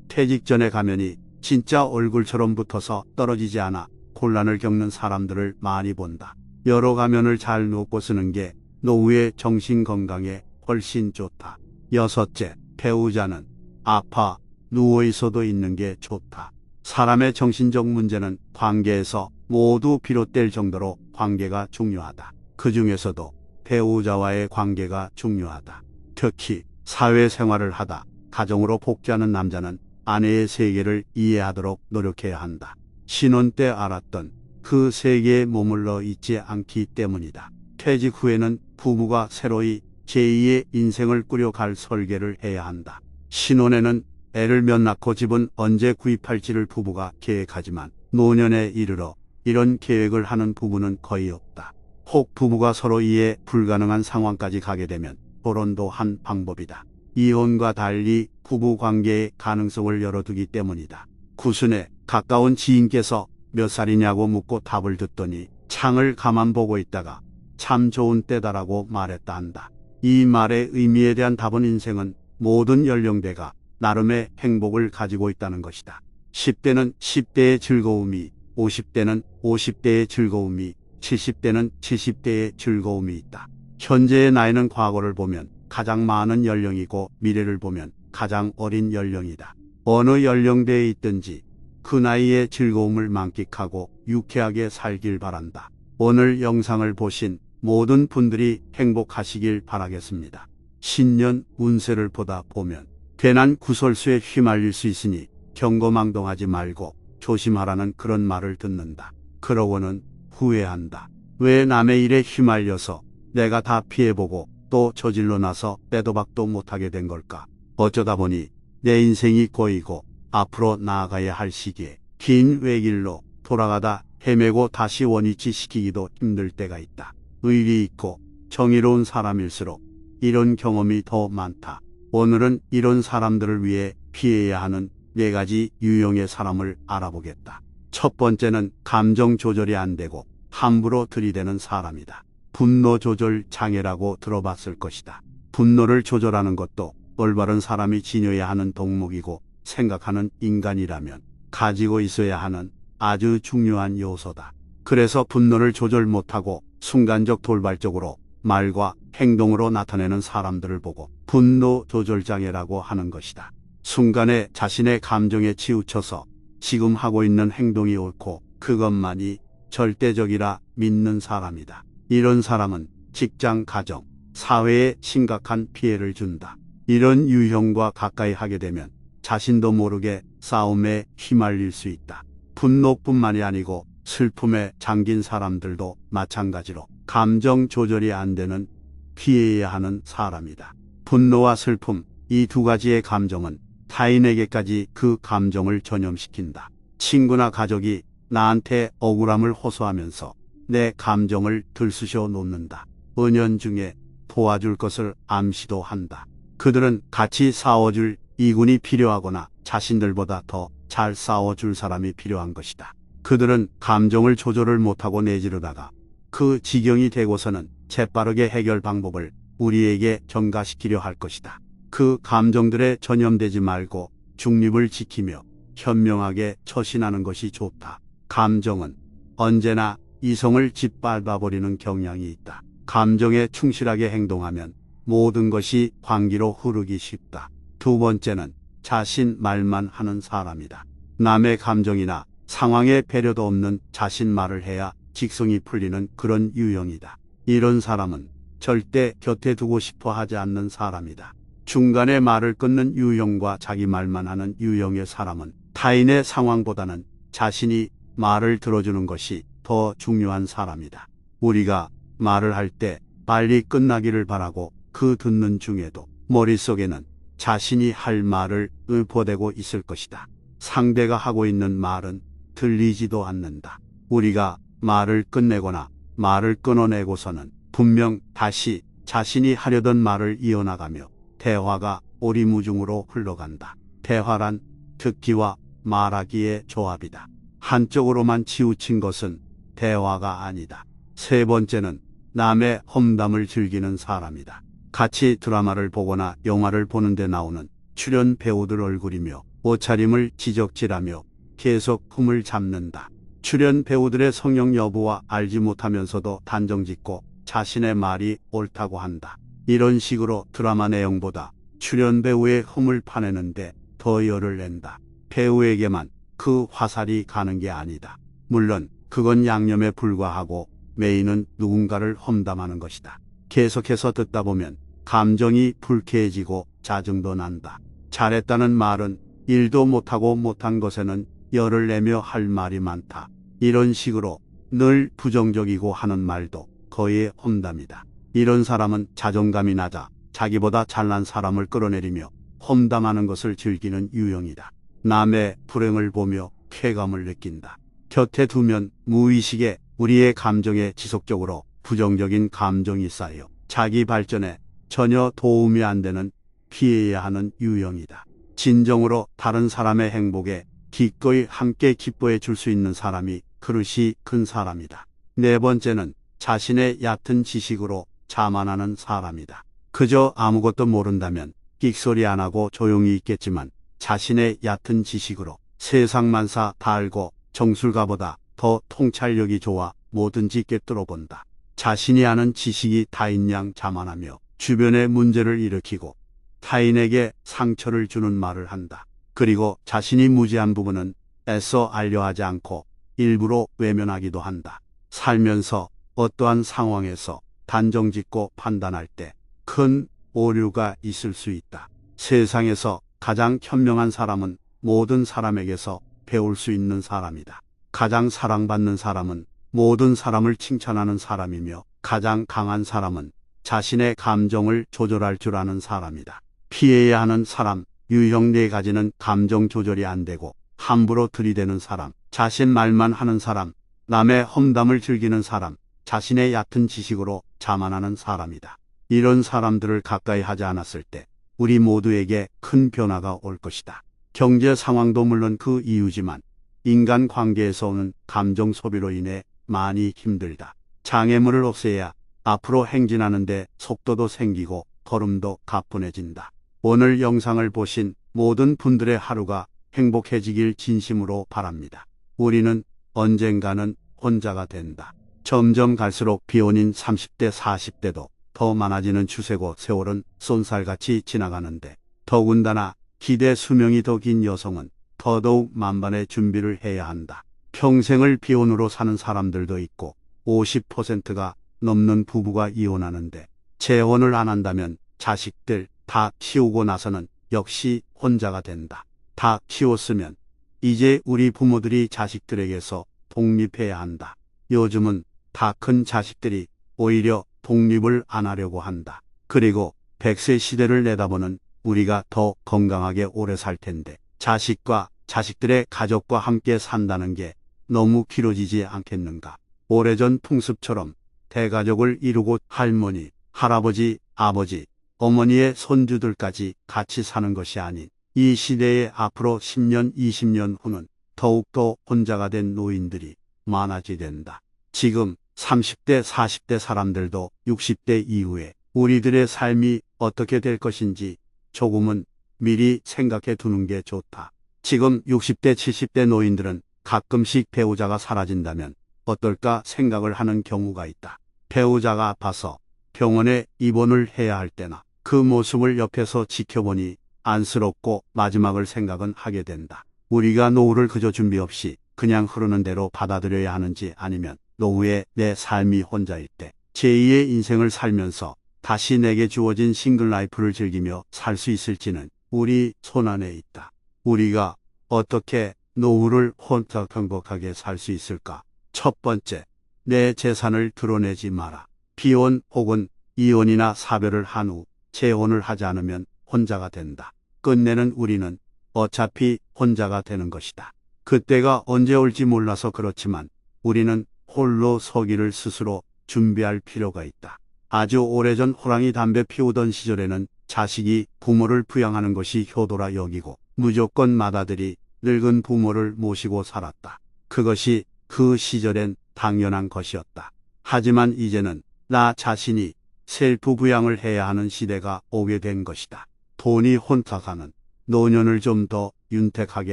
S1: 퇴직 전에 가면이 진짜 얼굴처럼 붙어서 떨어지지 않아 곤란을 겪는 사람들을 많이 본다. 여러 가면을 잘 놓고 쓰는 게 노후의 정신 건강에 훨씬 좋다. 여섯째, 배우자는 아파 누워 있어도 있는 게 좋다. 사람의 정신적 문제는 관계에서 모두 비롯될 정도로 관계가 중요하다. 그 중에서도 배우자와의 관계가 중요하다. 특히 사회생활을 하다 가정으로 복귀하는 남자는 아내의 세계를 이해하도록 노력해야 한다. 신혼 때 알았던 그 세계에 머물러 있지 않기 때문이다. 퇴직 후에는 부부가 새로이 제2의 인생을 꾸려갈 설계를 해야 한다. 신혼에는 애를 몇 낳고 집은 언제 구입할지를 부부가 계획하지만 노년에 이르러 이런 계획을 하는 부부는 거의 없다. 혹 부부가 서로 이해 불가능한 상황까지 가게 되면 결혼도 한 방법이다. 이혼과 달리 부부 관계의 가능성을 열어두기 때문이다. 구순에 가까운 지인께서 몇 살이냐고 묻고 답을 듣더니 창을 가만 보고 있다가 참 좋은 때다라고 말했다 한다. 이 말의 의미에 대한 답은 인생은 모든 연령대가 나름의 행복을 가지고 있다는 것이다. 10대는 10대의 즐거움이, 50대는 50대의 즐거움이, 70대는 70대의 즐거움이 있다. 현재의 나이는 과거를 보면 가장 많은 연령이고 미래를 보면 가장 어린 연령이다. 어느 연령대에 있든지 그 나이의 즐거움을 만끽하고 유쾌하게 살길 바란다. 오늘 영상을 보신 모든 분들이 행복하시길 바라겠습니다. 신년 운세를 보다 보면 괜한 구설수에 휘말릴 수 있으니 경거망동하지 말고 조심하라는 그런 말을 듣는다. 그러고는 후회한다. 왜 남의 일에 휘말려서 내가 다 피해보고 또 저질러 나서 빼도 박도 못하게 된 걸까? 어쩌다 보니 내 인생이 꼬이고 앞으로 나아가야 할 시기에 긴 외길로 돌아가다 헤매고 다시 원위치 시키기도 힘들 때가 있다. 의리 있고 정의로운 사람일수록 이런 경험이 더 많다. 오늘은 이런 사람들을 위해 피해야 하는 4가지 유형의 사람을 알아보겠다. 첫 번째는 감정 조절이 안 되고 함부로 들이대는 사람이다. 분노 조절 장애라고 들어봤을 것이다. 분노를 조절하는 것도 올바른 사람이 지녀야 하는 덕목이고 생각하는 인간이라면 가지고 있어야 하는 아주 중요한 요소다. 그래서 분노를 조절 못하고 순간적 돌발적으로 말과 행동으로 나타내는 사람들을 보고 분노 조절 장애라고 하는 것이다. 순간에 자신의 감정에 치우쳐서 지금 하고 있는 행동이 옳고 그것만이 절대적이라 믿는 사람이다. 이런 사람은 직장, 가정, 사회에 심각한 피해를 준다. 이런 유형과 가까이 하게 되면 자신도 모르게 싸움에 휘말릴 수 있다. 분노뿐만이 아니고 슬픔에 잠긴 사람들도 마찬가지로 감정 조절이 안 되는 피해야 하는 사람이다. 분노와 슬픔, 이 2가지의 감정은 타인에게까지 그 감정을 전염시킨다. 친구나 가족이 나한테 억울함을 호소하면서 내 감정을 들쑤셔 놓는다. 은연중에 도와줄 것을 암시도 한다. 그들은 같이 싸워줄 이군이 필요하거나 자신들보다 더 잘 싸워줄 사람이 필요한 것이다. 그들은 감정을 조절을 못하고 내지르다가 그 지경이 되고서는 재빠르게 해결 방법을 우리에게 전가시키려 할 것이다. 그 감정들에 전염되지 말고 중립을 지키며 현명하게 처신하는 것이 좋다. 감정은 언제나 이성을 짓밟아버리는 경향이 있다. 감정에 충실하게 행동하면 모든 것이 광기로 흐르기 쉽다. 두 번째는 자신 말만 하는 사람이다. 남의 감정이나 상황에 배려도 없는 자신 말을 해야 직성이 풀리는 그런 유형이다. 이런 사람은 절대 곁에 두고 싶어 하지 않는 사람이다. 중간에 말을 끊는 유형과 자기 말만 하는 유형의 사람은 타인의 상황보다는 자신이 말을 들어주는 것이 더 중요한 사람이다. 우리가 말을 할 때 빨리 끝나기를 바라고 그 듣는 중에도 머릿속에는 자신이 할 말을 읊어대고 있을 것이다. 상대가 하고 있는 말은 들리지도 않는다. 우리가 말을 끝내거나 말을 끊어내고서는 분명 다시 자신이 하려던 말을 이어나가며 대화가 오리무중으로 흘러간다. 대화란 듣기와 말하기의 조합이다. 한쪽으로만 치우친 것은 대화가 아니다. 세 번째는 남의 험담을 즐기는 사람이다. 같이 드라마를 보거나 영화를 보는데 나오는 출연 배우들 얼굴이며 옷차림을 지적질하며 계속 흠을 잡는다. 출연 배우들의 성형 여부와 알지 못하면서도 단정짓고 자신의 말이 옳다고 한다. 이런 식으로 드라마 내용보다 출연 배우의 흠을 파내는데 더 열을 낸다. 배우에게만 그 화살이 가는 게 아니다. 물론 그건 양념에 불과하고 메인은 누군가를 험담하는 것이다. 계속해서 듣다 보면 감정이 불쾌해지고 짜증도 난다. 잘했다는 말은 일도 못하고 못한 것에는 열을 내며 할 말이 많다. 이런 식으로 늘 부정적이고 하는 말도 거의 험담이다. 이런 사람은 자존감이 낮아 자기보다 잘난 사람을 끌어내리며 험담하는 것을 즐기는 유형이다. 남의 불행을 보며 쾌감을 느낀다. 곁에 두면 무의식에 우리의 감정에 지속적으로 부정적인 감정이 쌓여 자기 발전에 전혀 도움이 안 되는 피해야 하는 유형이다. 진정으로 다른 사람의 행복에 기꺼이 함께 기뻐해 줄 수 있는 사람이 그릇이 큰 사람이다. 네 번째는 자신의 얕은 지식으로 자만하는 사람이다. 그저 아무것도 모른다면 끽소리 안 하고 조용히 있겠지만 자신의 얕은 지식으로 세상만사 다 알고 정술가보다 더 통찰력이 좋아 뭐든지 꿰뚫어 본다. 자신이 아는 지식이 다인 양 자만하며 주변에 문제를 일으키고 타인에게 상처를 주는 말을 한다. 그리고 자신이 무지한 부분은 애써 알려하지 않고 일부러 외면하기도 한다. 살면서 어떠한 상황에서 단정짓고 판단할 때 큰 오류가 있을 수 있다. 세상에서 가장 현명한 사람은 모든 사람에게서 배울 수 있는 사람이다. 가장 사랑받는 사람은 모든 사람을 칭찬하는 사람이며 가장 강한 사람은 자신의 감정을 조절할 줄 아는 사람이다. 피해야 하는 사람, 유형 네 가지는 감정 조절이 안 되고 함부로 들이대는 사람, 자신 말만 하는 사람, 남의 험담을 즐기는 사람, 자신의 얕은 지식으로 자만하는 사람이다. 이런 사람들을 가까이 하지 않았을 때 우리 모두에게 큰 변화가 올 것이다. 경제 상황도 물론 그 이유지만 인간 관계에서 오는 감정 소비로 인해 많이 힘들다. 장애물을 없애야 앞으로 행진하는데 속도도 생기고 걸음도 가뿐해진다. 오늘 영상을 보신 모든 분들의 하루가 행복해지길 진심으로 바랍니다. 우리는 언젠가는 혼자가 된다. 점점 갈수록 비혼인 30대 40대도 더 많아지는 추세고 세월은 쏜살같이 지나가는데 더군다나 기대 수명이 더 긴 여성은 더더욱 만반의 준비를 해야 한다. 평생을 비혼으로 사는 사람들도 있고 50%가 넘는 부부가 이혼하는데 재혼을 안 한다면 자식들 다 키우고 나서는 역시 혼자가 된다. 다 키웠으면 이제 우리 부모들이 자식들에게서 독립해야 한다. 요즘은 다 큰 자식들이 오히려 독립을 안 하려고 한다. 그리고 100세 시대를 내다보는 우리가 더 건강하게 오래 살 텐데 자식과 자식들의 가족과 함께 산다는 게 너무 길어지지 않겠는가. 오래전 풍습처럼 대가족을 이루고 할머니, 할아버지, 아버지, 어머니의 손주들까지 같이 사는 것이 아닌 이 시대의 앞으로 10년, 20년 후는 더욱더 혼자가 된 노인들이 많아지된다. 지금 30대, 40대 사람들도 60대 이후에 우리들의 삶이 어떻게 될 것인지 조금은 미리 생각해 두는 게 좋다. 지금 60대, 70대 노인들은 가끔씩 배우자가 사라진다면 어떨까 생각을 하는 경우가 있다. 배우자가 아파서 병원에 입원을 해야 할 때나 그 모습을 옆에서 지켜보니 안쓰럽고 마지막을 생각은 하게 된다. 우리가 노후를 그저 준비 없이 그냥 흐르는 대로 받아들여야 하는지 아니면 노후에 내 삶이 혼자일 때 제2의 인생을 살면서 다시 내게 주어진 싱글 라이프를 즐기며 살 수 있을지는 우리 손안에 있다. 우리가 어떻게 노후를 혼자 행복하게 살 수 있을까? 첫 번째, 내 재산을 드러내지 마라. 비혼 혹은 이혼이나 사별을 한 후 재혼을 하지 않으면 혼자가 된다. 끝내는 우리는 어차피 혼자가 되는 것이다. 그때가 언제 올지 몰라서 그렇지만 우리는 홀로 서기를 스스로 준비할 필요가 있다. 아주 오래전 호랑이 담배 피우던 시절에는 자식이 부모를 부양하는 것이 효도라 여기고 무조건 맏아들이 늙은 부모를 모시고 살았다. 그것이 그 시절엔 당연한 것이었다. 하지만 이제는 나 자신이 셀프 부양을 해야 하는 시대가 오게 된 것이다. 돈이 혼자 사는 노년을 좀 더 윤택하게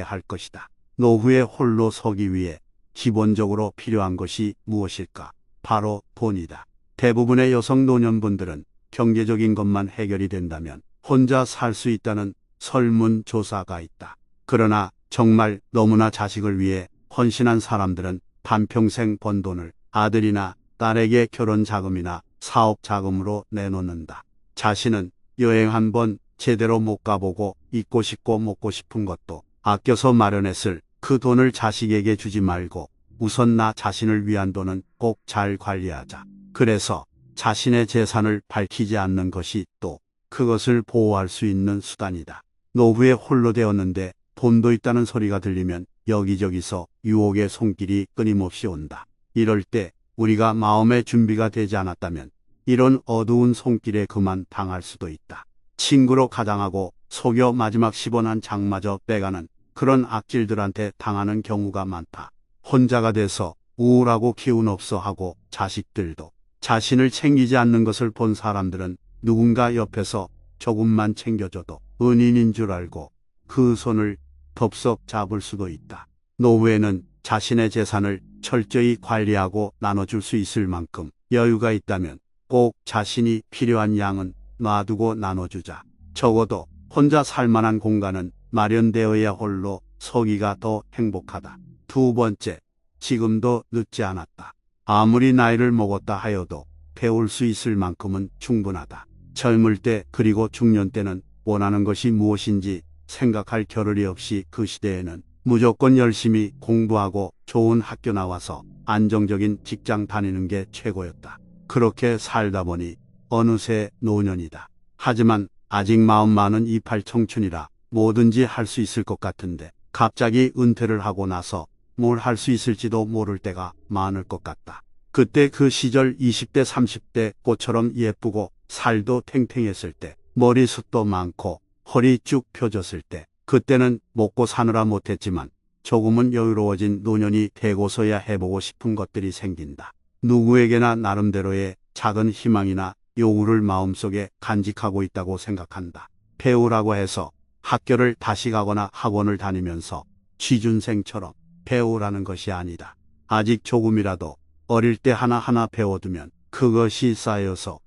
S1: 할 것이다. 노후에 홀로 서기 위해 기본적으로 필요한 것이 무엇일까? 바로 돈이다. 대부분의 여성 노년분들은 경제적인 것만 해결이 된다면 혼자 살 수 있다는 설문조사가 있다. 그러나 정말 너무나 자식을 위해 헌신한 사람들은 반평생 번 돈을 아들이나 딸에게 결혼 자금이나 사업 자금으로 내놓는다. 자신은 여행 한번 제대로 못 가보고 입고 싶고 먹고 싶은 것도 아껴서 마련했을 그 돈을 자식에게 주지 말고 우선 나 자신을 위한 돈은 꼭 잘 관리하자. 그래서 자신의 재산을 밝히지 않는 것이 또 그것을 보호할 수 있는 수단이다. 노후에 홀로 되었는데 돈도 있다는 소리가 들리면 여기저기서 유혹의 손길이 끊임없이 온다. 이럴 때 우리가 마음의 준비가 되지 않았다면 이런 어두운 손길에 그만 당할 수도 있다. 친구로 가장하고 속여 마지막 10원 한 장마저 빼가는 그런 악질들한테 당하는 경우가 많다. 혼자가 돼서 우울하고 기운 없어 하고 자식들도 자신을 챙기지 않는 것을 본 사람들은 누군가 옆에서 조금만 챙겨줘도 은인인 줄 알고 그 손을 덥석 잡을 수도 있다. 노후에는 자신의 재산을 철저히 관리하고 나눠줄 수 있을 만큼 여유가 있다면 꼭 자신이 필요한 양은 놔두고 나눠주자. 적어도 혼자 살만한 공간은 마련되어야 홀로 서기가 더 행복하다. 두 번째, 지금도 늦지 않았다. 아무리 나이를 먹었다 하여도 배울 수 있을 만큼은 충분하다. 젊을 때 그리고 중년 때는 원하는 것이 무엇인지 생각할 겨를이 없이 그 시대에는 무조건 열심히 공부하고 좋은 학교 나와서 안정적인 직장 다니는 게 최고였다. 그렇게 살다 보니 어느새 노년이다. 하지만 아직 마음 많은 28 청춘이라 뭐든지 할 수 있을 것 같은데 갑자기 은퇴를 하고 나서 뭘 할 수 있을지도 모를 때가 많을 것 같다. 그때 그 시절 20대 30대 꽃처럼 예쁘고 살도 탱탱했을 때 머리숱도 많고 허리 쭉 펴졌을 때 그때는 먹고 사느라 못했지만 조금은 여유로워진 노년이 되고서야 해보고 싶은 것들이 생긴다. 누구에게나 나름대로의 작은 희망이나 요구를 마음속에 간직하고 있다고 생각한다. 배우라고 해서 학교를 다시 가거나 학원을 다니면서 취준생처럼 배우라는 것이 아니다. 아직 조금이라도 어릴 때 하나하나 배워두면 그것이 쌓여서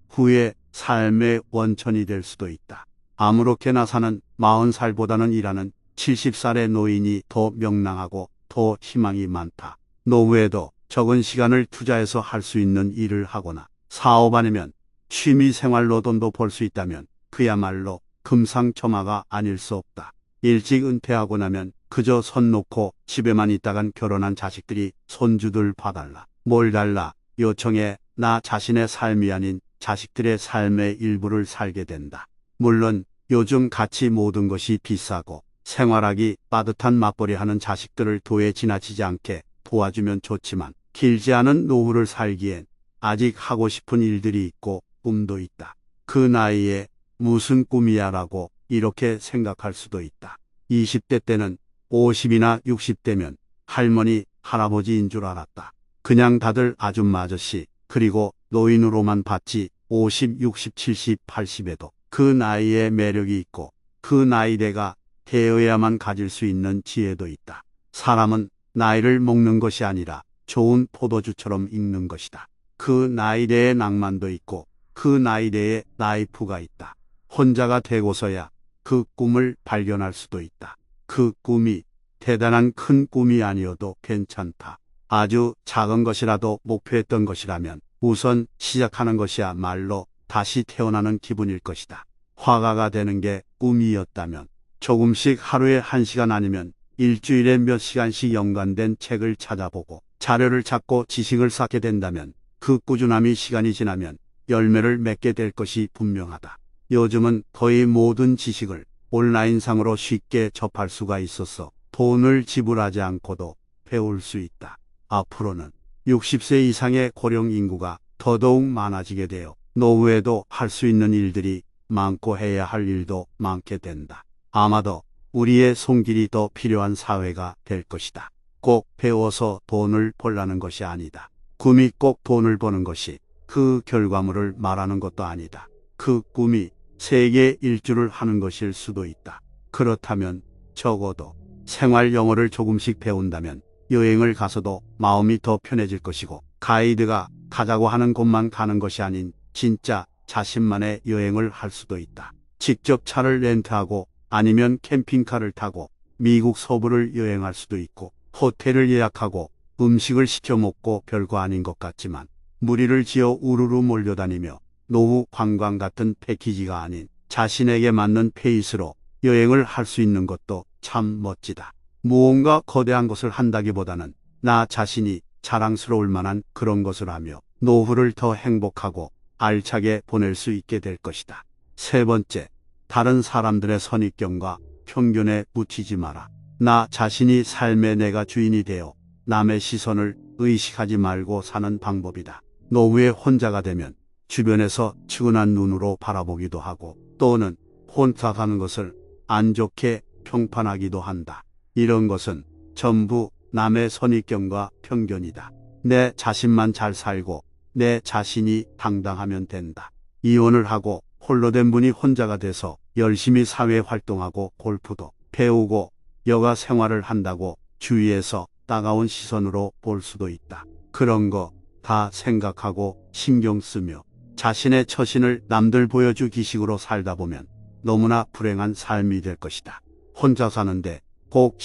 S1: 후에 삶의 원천이 될 수도 있다. 아무렇게나 사는 40살보다는 일하는 70살의 노인이 더 명랑하고 더 희망이 많다. 노후에도 적은 시간을 투자해서 할 수 있는 일을 하거나 사업 아니면 취미 생활로 돈도 벌 수 있다면 그야말로 금상첨화가 아닐 수 없다. 일찍 은퇴하고 나면 그저 손 놓고 집에만 있다간 결혼한 자식들이 손주들 봐달라, 뭘 달라 요청해 나 자신의 삶이 아닌 자식들의 삶의 일부를 살게 된다. 물론 요즘 같이 모든 것이 비싸고 생활하기 빠듯한 맞벌이하는 자식들을 도에 지나치지 않게 도와주면 좋지만 길지 않은 노후를 살기엔 아직 하고 싶은 일들이 있고 꿈도 있다. 그 나이에 무슨 꿈이야 라고 이렇게 생각할 수도 있다. 20대 때는 50이나 60대면 할머니, 할아버지인 줄 알았다. 그냥 다들 아줌마 아저씨 그리고 노인으로만 봤지 50, 60, 70, 80에도 그 나이에 매력이 있고 그 나이대가 되어야만 가질 수 있는 지혜도 있다. 사람은 나이를 먹는 것이 아니라 좋은 포도주처럼 익는 것이다. 그 나이대의 낭만도 있고 그 나이대의 라이프가 있다. 혼자가 되고서야 그 꿈을 발견할 수도 있다. 그 꿈이 대단한 큰 꿈이 아니어도 괜찮다. 아주 작은 것이라도 목표했던 것이라면 우선 시작하는 것이야말로 다시 태어나는 기분일 것이다. 화가가 되는 게 꿈이었다면 조금씩 하루에 1시간 아니면 일주일에 몇 시간씩 연관된 책을 찾아보고 자료를 찾고 지식을 쌓게 된다면 그 꾸준함이 시간이 지나면 열매를 맺게 될 것이 분명하다. 요즘은 거의 모든 지식을 온라인상으로 쉽게 접할 수가 있어서 돈을 지불하지 않고도 배울 수 있다. 앞으로는 60세 이상의 고령 인구가 더더욱 많아지게 되어 노후에도 할 수 있는 일들이 많고 해야 할 일도 많게 된다. 아마도 우리의 손길이 더 필요한 사회가 될 것이다. 꼭 배워서 돈을 벌라는 것이 아니다. 꿈이 꼭 돈을 버는 것이 그 결과물을 말하는 것도 아니다. 그 꿈이 세계 일주를 하는 것일 수도 있다. 그렇다면 적어도 생활 영어를 조금씩 배운다면 여행을 가서도 마음이 더 편해질 것이고 가이드가 가자고 하는 곳만 가는 것이 아닌 진짜 자신만의 여행을 할 수도 있다. 직접 차를 렌트하고 아니면 캠핑카를 타고 미국 서부를 여행할 수도 있고 호텔을 예약하고 음식을 시켜 먹고 별거 아닌 것 같지만 무리를 지어 우르르 몰려다니며 노후 관광 같은 패키지가 아닌 자신에게 맞는 페이스로 여행을 할 수 있는 것도 참 멋지다. 무언가 거대한 것을 한다기보다는 나 자신이 자랑스러울 만한 그런 것을 하며 노후를 더 행복하고 알차게 보낼 수 있게 될 것이다. 세 번째, 다른 사람들의 선입견과 편견에 묻히지 마라. 나 자신이 삶의 내가 주인이 되어 남의 시선을 의식하지 말고 사는 방법이다. 노후에 혼자가 되면 주변에서 측은한 눈으로 바라보기도 하고 또는 혼자 사는 것을 안 좋게 평판하기도 한다. 이런 것은 전부 남의 선입견과 편견이다. 내 자신만 잘 살고 내 자신이 당당하면 된다. 이혼을 하고 홀로 된 분이 혼자가 돼서 열심히 사회 활동하고 골프도 배우고 여가 생활을 한다고 주위에서 따가운 시선으로 볼 수도 있다. 그런 거 다 생각하고 신경 쓰며 자신의 처신을 남들 보여주기식으로 살다 보면 너무나 불행한 삶이 될 것이다. 혼자 사는데 꼭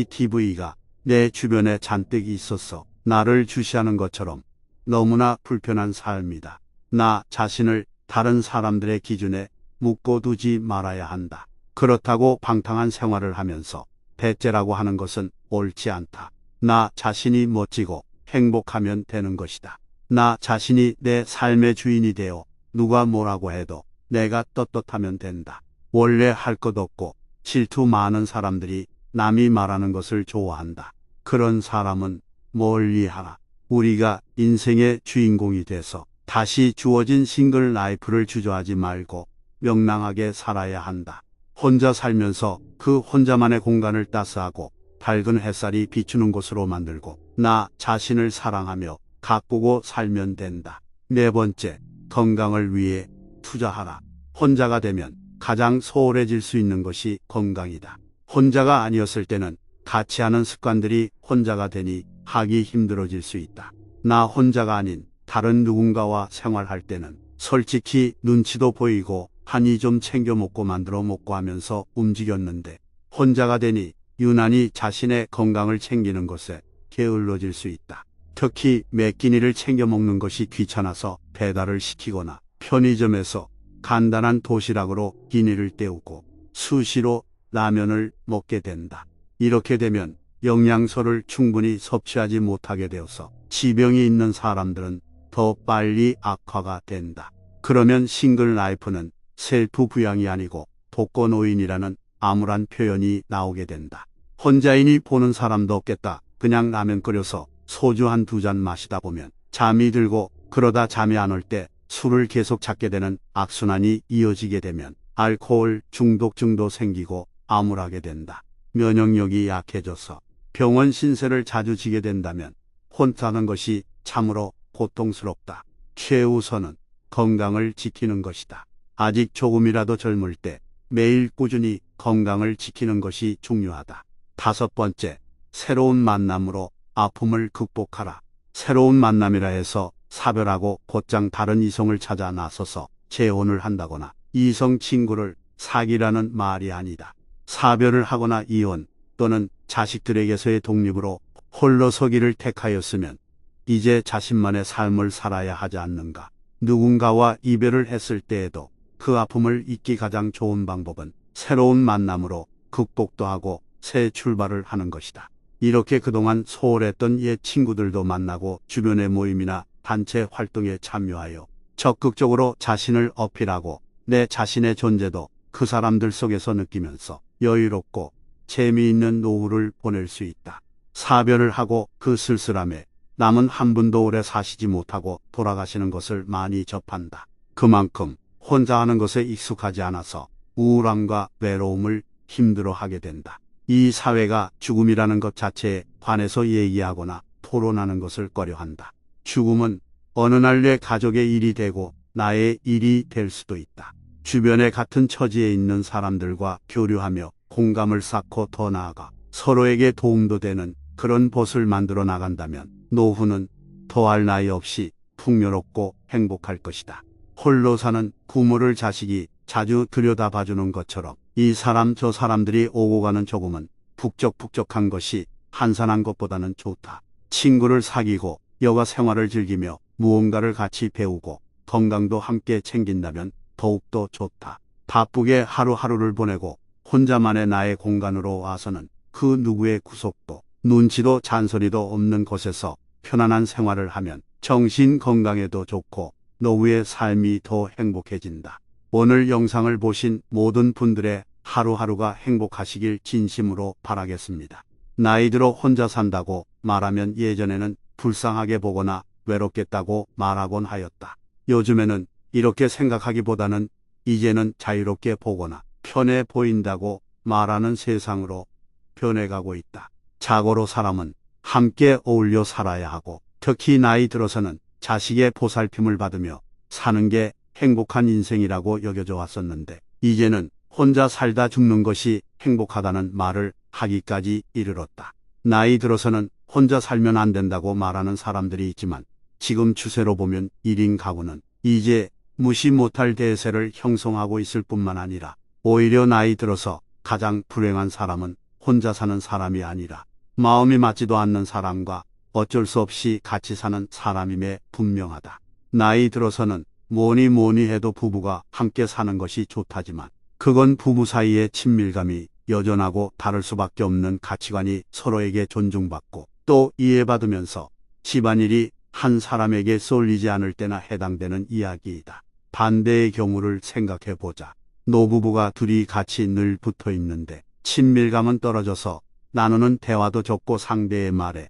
S1: CCTV가 내 주변에 잔뜩 있어서 나를 주시하는 것처럼 너무나 불편한 삶이다. 나 자신을 다른 사람들의 기준에 묶어두지 말아야 한다. 그렇다고 방탕한 생활을 하면서 대체라고 하는 것은 옳지 않다. 나 자신이 멋지고 행복하면 되는 것이다. 나 자신이 내 삶의 주인이 되어 누가 뭐라고 해도 내가 떳떳하면 된다. 원래 할 것 없고 질투 많은 사람들이 남이 말하는 것을 좋아한다. 그런 사람은 멀리 하라. 우리가 인생의 주인공이 돼서 다시 주어진 싱글 라이프를 주저하지 말고 명랑하게 살아야 한다. 혼자 살면서 그 혼자만의 공간을 따스하고 밝은 햇살이 비추는 곳으로 만들고 나 자신을 사랑하며 가꾸고 살면 된다. 네 번째, 건강을 위해 투자하라. 혼자가 되면 가장 소홀해질 수 있는 것이 건강이다. 혼자가 아니었을 때는 같이 하는 습관들이 혼자가 되니 하기 힘들어질 수 있다. 나 혼자가 아닌 다른 누군가와 생활할 때는 솔직히 눈치도 보이고 한이 좀 챙겨 먹고 만들어 먹고 하면서 움직였는데 혼자가 되니 유난히 자신의 건강을 챙기는 것에 게을러질 수 있다. 특히 매 끼니를 챙겨 먹는 것이 귀찮아서 배달을 시키거나 편의점에서 간단한 도시락으로 끼니를 때우고 수시로 라면을 먹게 된다. 이렇게 되면 영양소를 충분히 섭취하지 못하게 되어서 지병이 있는 사람들은 더 빨리 악화가 된다. 그러면 싱글 라이프는 셀프 부양이 아니고 독거노인이라는 암울한 표현이 나오게 된다. 혼자이니 보는 사람도 없겠다. 그냥 라면 끓여서 소주 한 두 잔 마시다 보면 잠이 들고 그러다 잠이 안 올 때 술을 계속 찾게 되는 악순환이 이어지게 되면 알코올 중독증도 생기고 암울하게 된다. 면역력이 약해져서 병원 신세를 자주 지게 된다면 혼자 사는 것이 참으로 고통스럽다. 최우선은 건강을 지키는 것이다. 아직 조금이라도 젊을 때 매일 꾸준히 건강을 지키는 것이 중요하다. 다섯 번째, 새로운 만남으로 아픔을 극복하라. 새로운 만남이라 해서 사별하고 곧장 다른 이성을 찾아 나서서 재혼을 한다거나 이성 친구를 사귀라는 말이 아니다. 사별을 하거나 이혼 또는 자식들에게서의 독립으로 홀로 서기를 택하였으면 이제 자신만의 삶을 살아야 하지 않는가. 누군가와 이별을 했을 때에도 그 아픔을 잊기 가장 좋은 방법은 새로운 만남으로 극복도 하고 새 출발을 하는 것이다. 이렇게 그동안 소홀했던 옛 친구들도 만나고 주변의 모임이나 단체 활동에 참여하여 적극적으로 자신을 어필하고 내 자신의 존재도 그 사람들 속에서 느끼면서 여유롭고 재미있는 노후를 보낼 수 있다. 사별을 하고 그 쓸쓸함에 남은 한 분도 오래 사시지 못하고 돌아가시는 것을 많이 접한다. 그만큼 혼자 하는 것에 익숙하지 않아서 우울함과 외로움을 힘들어하게 된다. 이 사회가 죽음이라는 것 자체에 관해서 얘기하거나 토론하는 것을 꺼려한다. 죽음은 어느 날 내 가족의 일이 되고 나의 일이 될 수도 있다. 주변에 같은 처지에 있는 사람들과 교류하며 공감을 쌓고 더 나아가 서로에게 도움도 되는 그런 곳을 만들어 나간다면 노후는 더할 나위 없이 풍요롭고 행복할 것이다. 홀로 사는 부모를 자식이 자주 들여다봐주는 것처럼 이 사람 저 사람들이 오고 가는 조금은 북적북적한 것이 한산한 것보다는 좋다. 친구를 사귀고 여가 생활을 즐기며 무언가를 같이 배우고 건강도 함께 챙긴다면 더욱더 좋다. 바쁘게 하루하루를 보내고 혼자만의 나의 공간으로 와서는 그 누구의 구속도 눈치도 잔소리도 없는 곳에서 편안한 생활을 하면 정신 건강에도 좋고 노후의 삶이 더 행복해진다. 오늘 영상을 보신 모든 분들의 하루하루가 행복하시길 진심으로 바라겠습니다. 나이 들어 혼자 산다고 말하면 예전에는 불쌍하게 보거나 외롭겠다고 말하곤 하였다. 요즘에는 이렇게 생각하기보다는 이제는 자유롭게 보거나 편해 보인다고 말하는 세상으로 변해가고 있다. 자고로 사람은 함께 어울려 살아야 하고 특히 나이 들어서는 자식의 보살핌을 받으며 사는 게 행복한 인생이라고 여겨져 왔었는데 이제는 혼자 살다 죽는 것이 행복하다는 말을 하기까지 이르렀다. 나이 들어서는 혼자 살면 안 된다고 말하는 사람들이 있지만 지금 추세로 보면 1인 가구는 이제 무시 못할 대세를 형성하고 있을 뿐만 아니라 오히려 나이 들어서 가장 불행한 사람은 혼자 사는 사람이 아니라 마음이 맞지도 않는 사람과 어쩔 수 없이 같이 사는 사람임에 분명하다. 나이 들어서는 뭐니 해도 부부가 함께 사는 것이 좋다지만 그건 부부 사이의 친밀감이 여전하고 다를 수밖에 없는 가치관이 서로에게 존중받고 또 이해받으면서 집안일이 한 사람에게 쏠리지 않을 때나 해당되는 이야기이다. 반대의 경우를 생각해 보자. 노부부가 둘이 같이 늘 붙어 있는데 친밀감은 떨어져서 나누는 대화도 적고 상대의 말에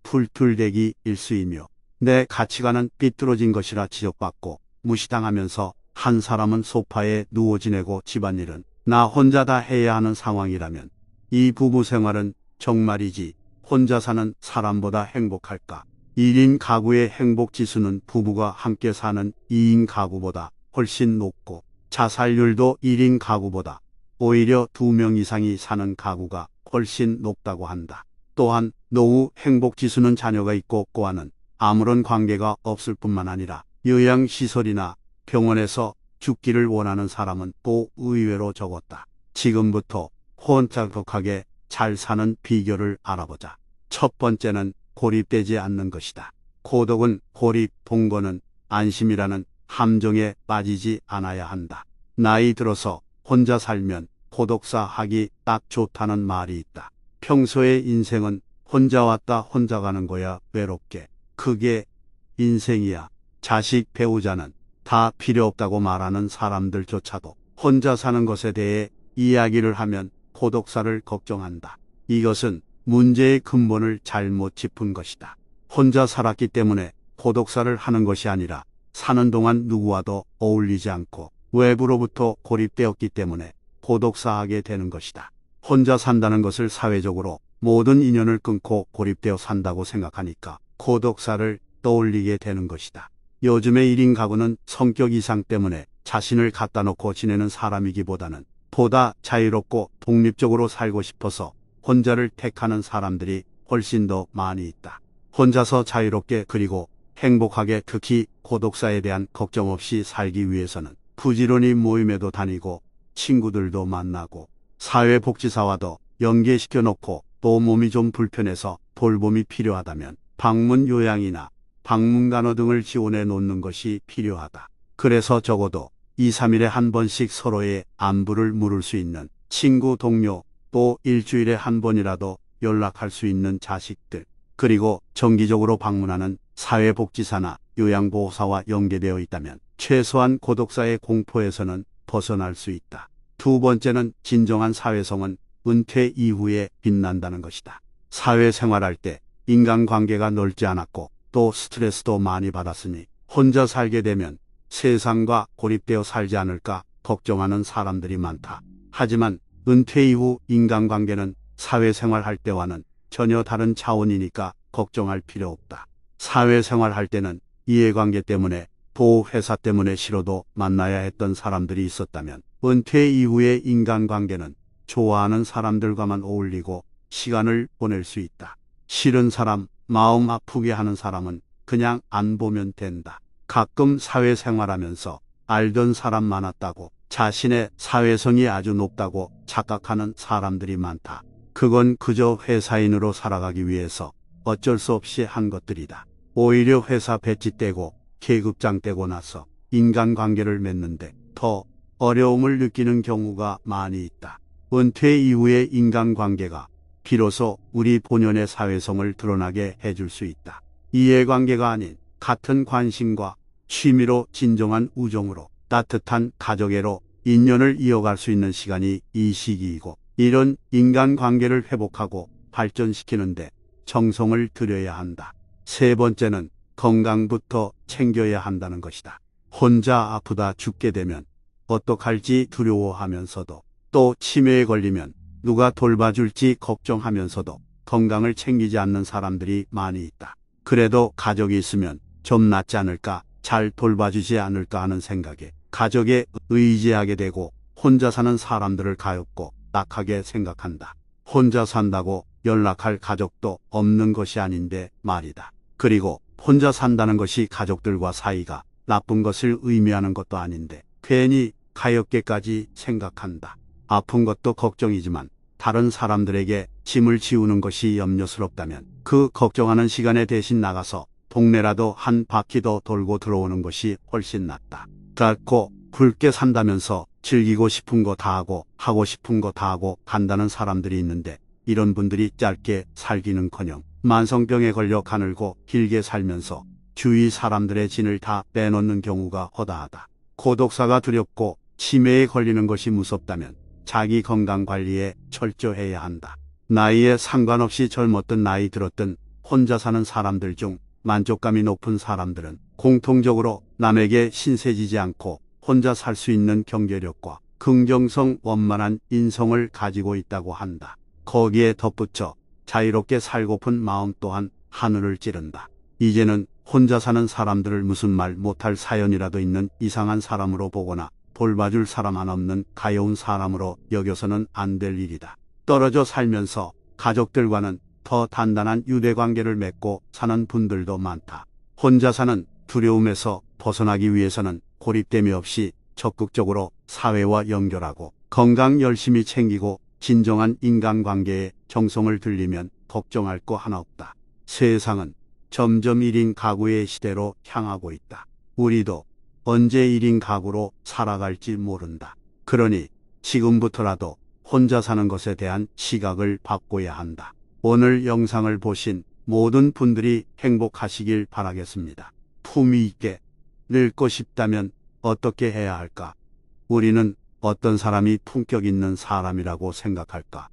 S1: 풀툴대기 일수이며 내 가치관은 삐뚤어진 것이라 지적받고 무시당하면서 한 사람은 소파에 누워 지내고 집안일은 나 혼자 다 해야 하는 상황이라면 이 부부 생활은 정말이지 혼자 사는 사람보다 행복할까? 1인 가구의 행복 지수는 부부가 함께 사는 2인 가구보다 훨씬 높고 자살률도 1인 가구보다 오히려 2명 이상이 사는 가구가 훨씬 높다고 한다. 또한 노후 행복 지수는 자녀가 있고 없고와는 아무런 관계가 없을 뿐만 아니라 요양시설이나 병원에서 죽기를 원하는 사람은 또 의외로 적었다. 지금부터 혼자격하게 잘 사는 비결을 알아보자. 첫 번째는 고립되지 않는 것이다. 고독은 고립, 동거는 안심이라는 함정에 빠지지 않아야 한다. 나이 들어서 혼자 살면 고독사 하기 딱 좋다는 말이 있다. 평소의 인생은 혼자 왔다 혼자 가는 거야 외롭게. 그게 인생이야. 자식 배우자는 다 필요 없다고 말하는 사람들조차도 혼자 사는 것에 대해 이야기를 하면 고독사를 걱정한다. 이것은 문제의 근본을 잘못 짚은 것이다. 혼자 살았기 때문에 고독사를 하는 것이 아니라 사는 동안 누구와도 어울리지 않고 외부로부터 고립되었기 때문에 고독사하게 되는 것이다. 혼자 산다는 것을 사회적으로 모든 인연을 끊고 고립되어 산다고 생각하니까 고독사를 떠올리게 되는 것이다. 요즘의 1인 가구는 성격 이상 때문에 자신을 갖다 놓고 지내는 사람이기보다는 보다 자유롭고 독립적으로 살고 싶어서 혼자를 택하는 사람들이 훨씬 더 많이 있다. 혼자서 자유롭게 그리고 행복하게 특히 고독사에 대한 걱정 없이 살기 위해서는 부지런히 모임에도 다니고 친구들도 만나고 사회복지사와도 연계시켜 놓고 또 몸이 좀 불편해서 돌봄이 필요하다면 방문 요양이나 방문간호 등을 지원해 놓는 것이 필요하다. 그래서 적어도 2, 3일에 한 번씩 서로의 안부를 물을 수 있는 친구, 동료, 또 일주일에 한 번이라도 연락할 수 있는 자식들, 그리고 정기적으로 방문하는 사회복지사나 요양보호사와 연계되어 있다면 최소한 고독사의 공포에서는 벗어날 수 있다. 두 번째는 진정한 사회성은 은퇴 이후에 빛난다는 것이다. 사회생활할 때 인간관계가 넓지 않았고 또 스트레스도 많이 받았으니 혼자 살게 되면 세상과 고립되어 살지 않을까 걱정하는 사람들이 많다. 하지만 은퇴 이후 인간관계는 사회생활할 때와는 전혀 다른 차원이니까 걱정할 필요 없다. 사회생활할 때는 이해관계 때문에 또 회사 때문에 싫어도 만나야 했던 사람들이 있었다면 은퇴 이후의 인간관계는 좋아하는 사람들과만 어울리고 시간을 보낼 수 있다. 싫은 사람, 마음 아프게 하는 사람은 그냥 안 보면 된다. 가끔 사회생활하면서 알던 사람 많았다고, 자신의 사회성이 아주 높다고 착각하는 사람들이 많다. 그건 그저 회사인으로 살아가기 위해서 어쩔 수 없이 한 것들이다. 오히려 회사 배지 떼고 계급장 떼고 나서 인간관계를 맺는데 더 어려움을 느끼는 경우가 많이 있다. 은퇴 이후의 인간관계가 비로소 우리 본연의 사회성을 드러나게 해줄 수 있다. 이해관계가 아닌 같은 관심과 취미로 진정한 우정으로 따뜻한 가족애로 인연을 이어갈 수 있는 시간이 이 시기이고, 이런 인간관계를 회복하고 발전시키는데 정성을 들여야 한다. 세 번째는 건강부터 챙겨야 한다는 것이다. 혼자 아프다 죽게 되면 어떡할지 두려워하면서도, 또 치매에 걸리면 누가 돌봐줄지 걱정하면서도 건강을 챙기지 않는 사람들이 많이 있다. 그래도 가족이 있으면 좀 낫지 않을까, 잘 돌봐주지 않을까 하는 생각에 가족에 의지하게 되고 혼자 사는 사람들을 가엾고 딱하게 생각한다. 혼자 산다고 연락할 가족도 없는 것이 아닌데 말이다. 그리고 혼자 산다는 것이 가족들과 사이가 나쁜 것을 의미하는 것도 아닌데 괜히 가엾게까지 생각한다. 아픈 것도 걱정이지만 다른 사람들에게 짐을 지우는 것이 염려스럽다면 그 걱정하는 시간에 대신 나가서 동네라도 한 바퀴 더 돌고 들어오는 것이 훨씬 낫다. 짧고 굵게 산다면서 즐기고 싶은 거 다 하고 싶은 거 다 하고 간다는 사람들이 있는데, 이런 분들이 짧게 살기는커녕 만성병에 걸려 가늘고 길게 살면서 주위 사람들의 진을 다 빼놓는 경우가 허다하다. 고독사가 두렵고 치매에 걸리는 것이 무섭다면 자기 건강 관리에 철저해야 한다. 나이에 상관없이 젊었든 나이 들었든 혼자 사는 사람들 중 만족감이 높은 사람들은 공통적으로 남에게 신세지지 않고 혼자 살 수 있는 경제력과 긍정성 원만한 인성을 가지고 있다고 한다. 거기에 덧붙여 자유롭게 살고픈 마음 또한 하늘을 찌른다. 이제는 혼자 사는 사람들을 무슨 말 못할 사연이라도 있는 이상한 사람으로 보거나 돌봐줄 사람 안 없는 가여운 사람으로 여겨서는 안 될 일이다. 떨어져 살면서 가족들과는 더 단단한 유대관계를 맺고 사는 분들도 많다. 혼자 사는 두려움에서 벗어나기 위해서는 고립됨이 없이 적극적으로 사회와 연결하고 건강 열심히 챙기고 진정한 인간관계에 정성을 들이면 걱정할 거 하나 없다. 세상은 점점 1인 가구의 시대로 향하고 있다. 우리도 언제 1인 가구로 살아갈지 모른다. 그러니 지금부터라도 혼자 사는 것에 대한 시각을 바꿔야 한다. 오늘 영상을 보신 모든 분들이 행복하시길 바라겠습니다. 품위 있게 늙고 싶다면 어떻게 해야 할까? 우리는 어떤 사람이 품격 있는 사람이라고 생각할까?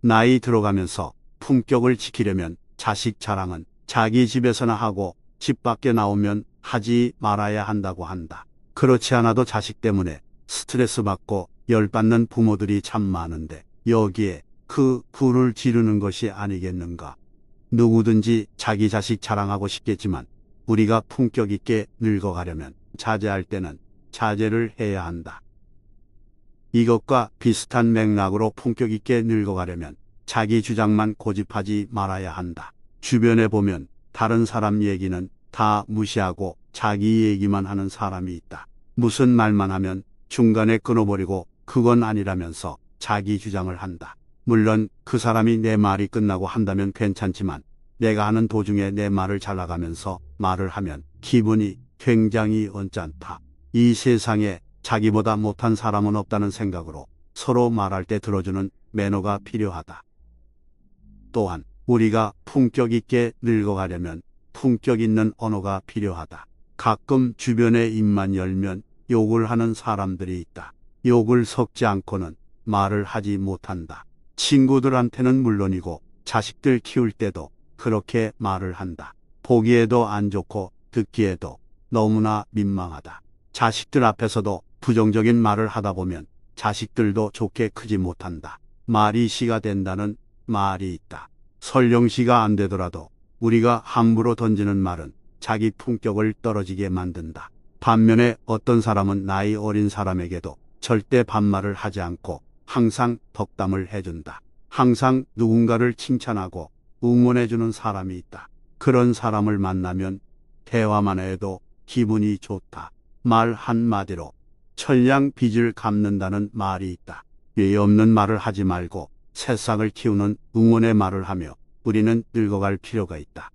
S1: 나이 들어가면서 품격을 지키려면 자식 자랑은 자기 집에서나 하고 집 밖에 나오면 하지 말아야 한다고 한다. 그렇지 않아도 자식 때문에 스트레스 받고 열받는 부모들이 참 많은데 여기에 그 불을 지르는 것이 아니겠는가? 누구든지 자기 자식 자랑하고 싶겠지만 우리가 품격 있게 늙어가려면 자제할 때는 자제를 해야 한다. 이것과 비슷한 맥락으로 품격 있게 늙어가려면 자기 주장만 고집하지 말아야 한다. 주변에 보면 다른 사람 얘기는 다 무시하고 자기 얘기만 하는 사람이 있다. 무슨 말만 하면 중간에 끊어버리고 그건 아니라면서 자기 주장을 한다. 물론 그 사람이 내 말이 끝나고 한다면 괜찮지만 내가 하는 도중에 내 말을 잘라가면서 말을 하면 기분이 굉장히 언짢다. 이 세상에 자기보다 못한 사람은 없다는 생각으로 서로 말할 때 들어주는 매너가 필요하다. 또한 우리가 품격 있게 늙어가려면 품격 있는 언어가 필요하다. 가끔 주변에 입만 열면 욕을 하는 사람들이 있다. 욕을 섞지 않고는 말을 하지 못한다. 친구들한테는 물론이고 자식들 키울 때도 그렇게 말을 한다. 보기에도 안 좋고 듣기에도 너무나 민망하다. 자식들 앞에서도 부정적인 말을 하다 보면 자식들도 좋게 크지 못한다. 말이 시가 된다는 말이 있다. 설령 시가 안 되더라도 우리가 함부로 던지는 말은 자기 품격을 떨어지게 만든다. 반면에 어떤 사람은 나이 어린 사람에게도 절대 반말을 하지 않고 항상 덕담을 해준다. 항상 누군가를 칭찬하고 응원해주는 사람이 있다. 그런 사람을 만나면 대화만 해도 기분이 좋다. 말 한마디로 천냥 빚을 갚는다는 말이 있다. 예의 없는 말을 하지 말고 새싹을 키우는 응원의 말을 하며 우리는 늙어갈 필요가 있다.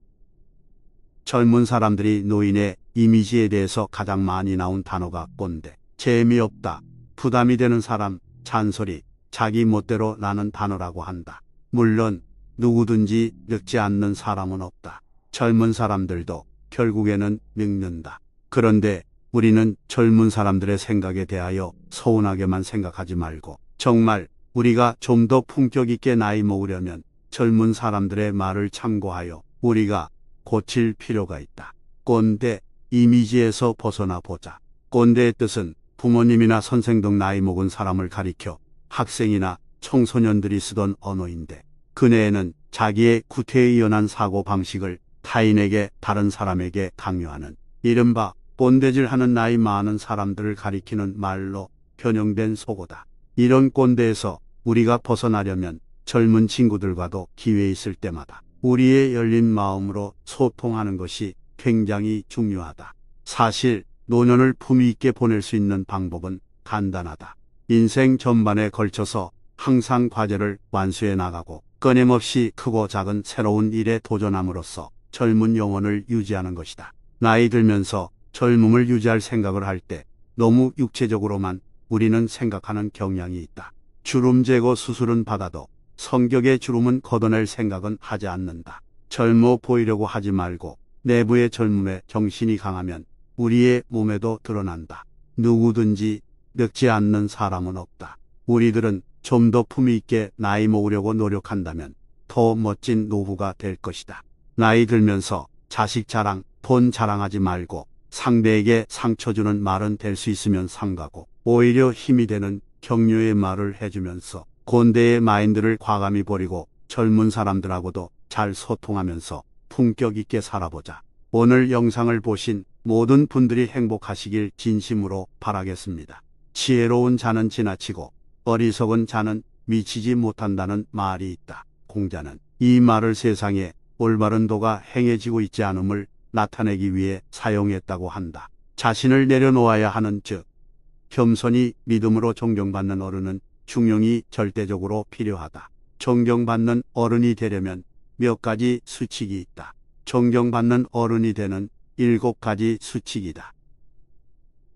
S1: 젊은 사람들이 노인의 이미지에 대해서 가장 많이 나온 단어가 꼰대, 재미없다, 부담이 되는 사람, 잔소리, 자기 멋대로 라는 단어라고 한다. 물론 누구든지 늙지 않는 사람은 없다. 젊은 사람들도 결국에는 늙는다. 그런데 우리는 젊은 사람들의 생각에 대하여 서운하게만 생각하지 말고 정말 우리가 좀 더 품격 있게 나이 먹으려면 젊은 사람들의 말을 참고하여 우리가 고칠 필요가 있다. 꼰대 이미지에서 벗어나 보자. 꼰대의 뜻은 부모님이나 선생 등 나이 먹은 사람을 가리켜 학생이나 청소년들이 쓰던 언어인데 그네에는 자기의 구태의연한 사고 방식을 타인에게 다른 사람에게 강요하는 이른바 꼰대질하는 나이 많은 사람들을 가리키는 말로 변형된 속어다. 이런 꼰대에서 우리가 벗어나려면 젊은 친구들과도 기회 있을 때마다 우리의 열린 마음으로 소통하는 것이 굉장히 중요하다. 사실 노년을 품위 있게 보낼 수 있는 방법은 간단하다. 인생 전반에 걸쳐서 항상 과제를 완수해 나가고 끊임없이 크고 작은 새로운 일에 도전함으로써 젊은 영혼을 유지하는 것이다. 나이 들면서 젊음을 유지할 생각을 할 때 너무 육체적으로만 우리는 생각하는 경향이 있다. 주름 제거 수술은 받아도 성격의 주름은 걷어낼 생각은 하지 않는다. 젊어 보이려고 하지 말고 내부의 젊음에 정신이 강하면 우리의 몸에도 드러난다. 누구든지 늙지 않는 사람은 없다. 우리들은 좀 더 품위 있게 나이 먹으려고 노력한다면 더 멋진 노후가 될 것이다. 나이 들면서 자식 자랑, 돈 자랑하지 말고 상대에게 상처 주는 말은 될 수 있으면 삼가고 오히려 힘이 되는 격려의 말을 해주면서 꼰대의 마인드를 과감히 버리고 젊은 사람들하고도 잘 소통하면서 품격 있게 살아보자. 오늘 영상을 보신 모든 분들이 행복하시길 진심으로 바라겠습니다. 지혜로운 자는 지나치고 어리석은 자는 미치지 못한다는 말이 있다. 공자는 이 말을 세상에 올바른 도가 행해지고 있지 않음을 나타내기 위해 사용했다고 한다. 자신을 내려놓아야 하는 즉 겸손히 믿음으로 존경받는 어른은 중용이 절대적으로 필요하다. 존경받는 어른이 되려면 몇 가지 수칙이 있다. 존경받는 어른이 되는 7가지 수칙이다.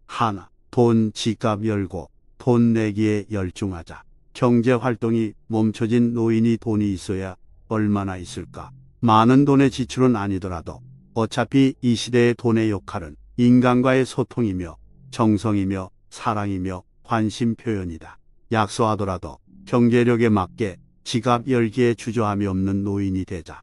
S1: 하나, 돈 지갑 열고 돈 내기에 열중하자. 경제활동이 멈춰진 노인이 돈이 있어야 얼마나 있을까? 많은 돈의 지출은 아니더라도 어차피 이 시대의 돈의 역할은 인간과의 소통이며 정성이며 사랑이며 관심 표현이다. 약소하더라도 경제력에 맞게 지갑 열기에 주저함이 없는 노인이 되자.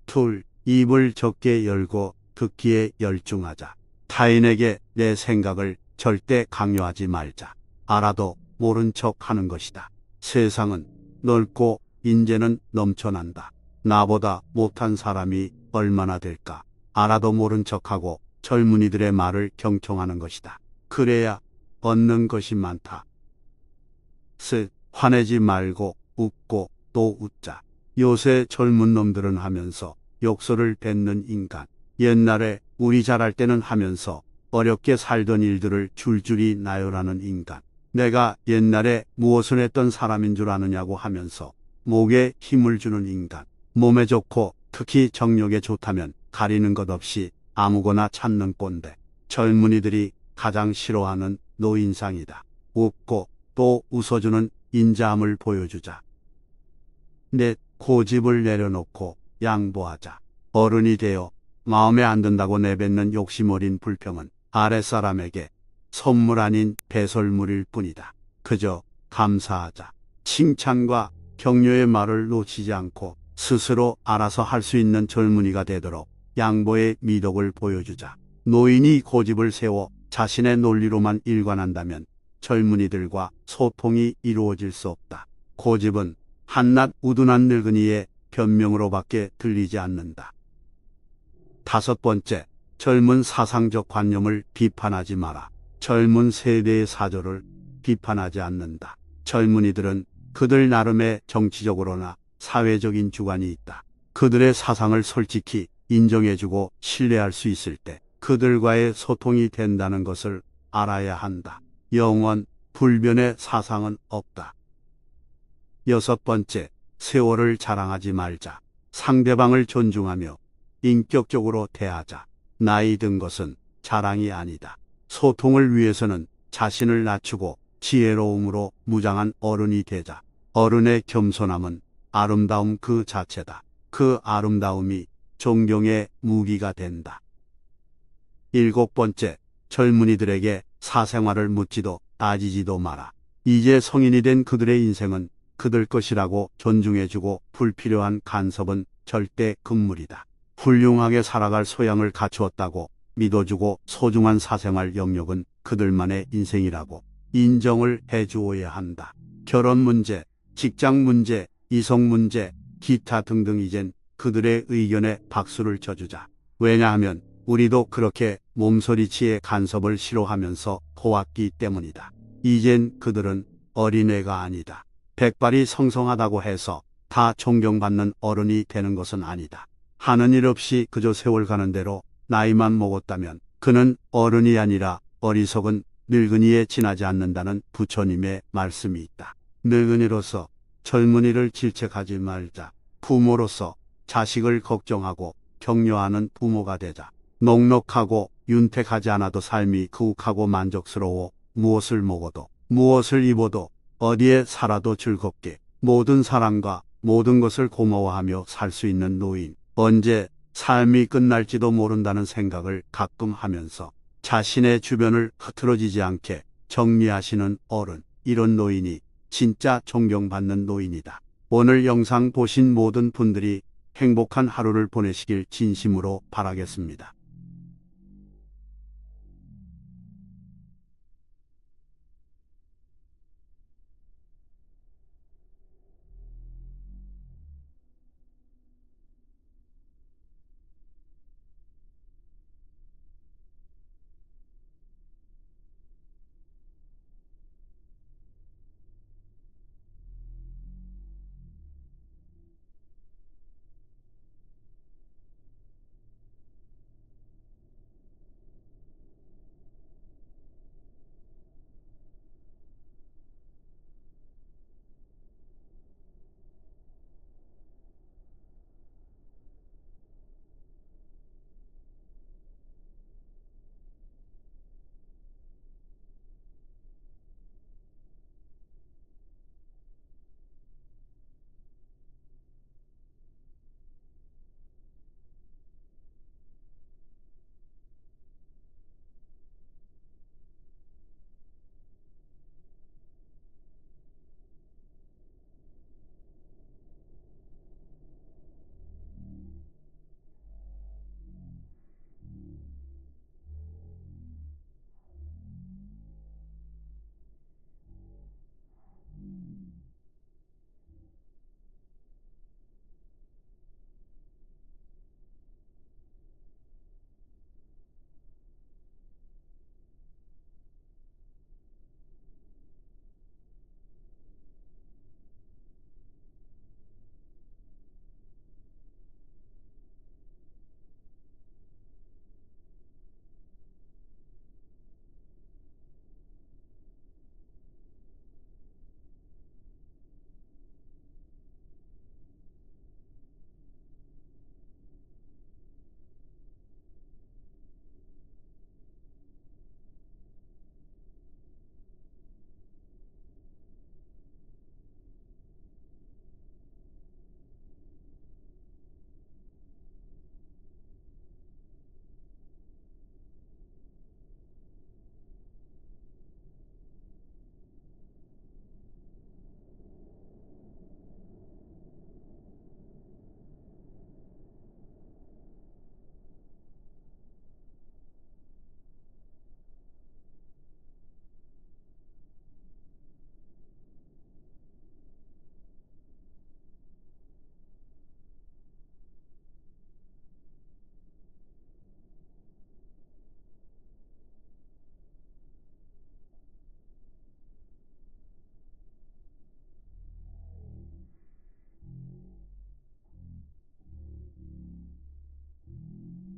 S1: 둘, 입을 적게 열고 듣기에 열중하자. 타인에게 내 생각을 절대 강요하지 말자. 알아도 모른 척 하는 것이다. 세상은 넓고 인재는 넘쳐난다. 나보다 못한 사람이 얼마나 될까? 알아도 모른 척하고 젊은이들의 말을 경청하는 것이다. 그래야 얻는 것이 많다. 셋, 화내지 말고 웃고 또 웃자. 요새 젊은 놈들은 하면서 욕설을 뱉는 인간. 옛날에 우리 잘할 때는 하면서 어렵게 살던 일들을 줄줄이 나열하는 인간. 내가 옛날에 무엇을 했던 사람인 줄 아느냐고 하면서 목에 힘을 주는 인간. 몸에 좋고 특히 정력에 좋다면 가리는 것 없이 아무거나 찾는 꼰대. 젊은이들이 가장 싫어하는 노인상이다. 웃고 또 웃어주는 인자함을 보여주자. 넷, 고집을 내려놓고 양보하자. 어른이 되어 마음에 안 든다고 내뱉는 욕심 어린 불평은 아랫사람에게 선물 아닌 배설물일 뿐이다. 그저 감사하자. 칭찬과 격려의 말을 놓치지 않고 스스로 알아서 할 수 있는 젊은이가 되도록 양보의 미덕을 보여주자. 노인이 고집을 세워 자신의 논리로만 일관한다면 젊은이들과 소통이 이루어질 수 없다. 고집은 한낱 우둔한 늙은이의 변명으로밖에 들리지 않는다. 다섯 번째, 젊은 사상적 관념을 비판하지 마라. 젊은 세대의 사조를 비판하지 않는다. 젊은이들은 그들 나름의 정치적으로나 사회적인 주관이 있다. 그들의 사상을 솔직히 인정해주고 신뢰할 수 있을 때 그들과의 소통이 된다는 것을 알아야 한다. 영원, 불변의 사상은 없다. 6번째, 세월을 자랑하지 말자. 상대방을 존중하며 인격적으로 대하자. 나이 든 것은 자랑이 아니다. 소통을 위해서는 자신을 낮추고 지혜로움으로 무장한 어른이 되자. 어른의 겸손함은 아름다움 그 자체다. 그 아름다움이 존경의 무기가 된다. 7번째, 젊은이들에게 사생활을 묻지도 따지지도 마라. 이제 성인이 된 그들의 인생은 그들 것이라고 존중해주고 불필요한 간섭은 절대 금물이다. 훌륭하게 살아갈 소양을 갖추었다고 믿어주고 소중한 사생활 영역은 그들만의 인생이라고 인정을 해주어야 한다. 결혼 문제, 직장 문제, 이성 문제, 기타 등등 이젠 그들의 의견에 박수를 쳐주자. 왜냐하면 우리도 그렇게 몸소리치의 간섭을 싫어하면서 보았기 때문이다. 이젠 그들은 어린애가 아니다. 백발이 성성하다고 해서 다 존경받는 어른이 되는 것은 아니다. 하는 일 없이 그저 세월 가는 대로 나이만 먹었다면 그는 어른이 아니라 어리석은 늙은이에 지나지 않는다는 부처님의 말씀이 있다. 늙은이로서 젊은이를 질책하지 말자. 부모로서 자식을 걱정하고 격려하는 부모가 되자. 넉넉하고 윤택하지 않아도 삶이 그욱하고 만족스러워 무엇을 먹어도 무엇을 입어도 어디에 살아도 즐겁게 모든 사람과 모든 것을 고마워하며 살 수 있는 노인. 언제 삶이 끝날지도 모른다는 생각을 가끔 하면서 자신의 주변을 흐트러지지 않게 정리하시는 어른. 이런 노인이 진짜 존경받는 노인이다. 오늘 영상 보신 모든 분들이 행복한 하루를 보내시길 진심으로 바라겠습니다.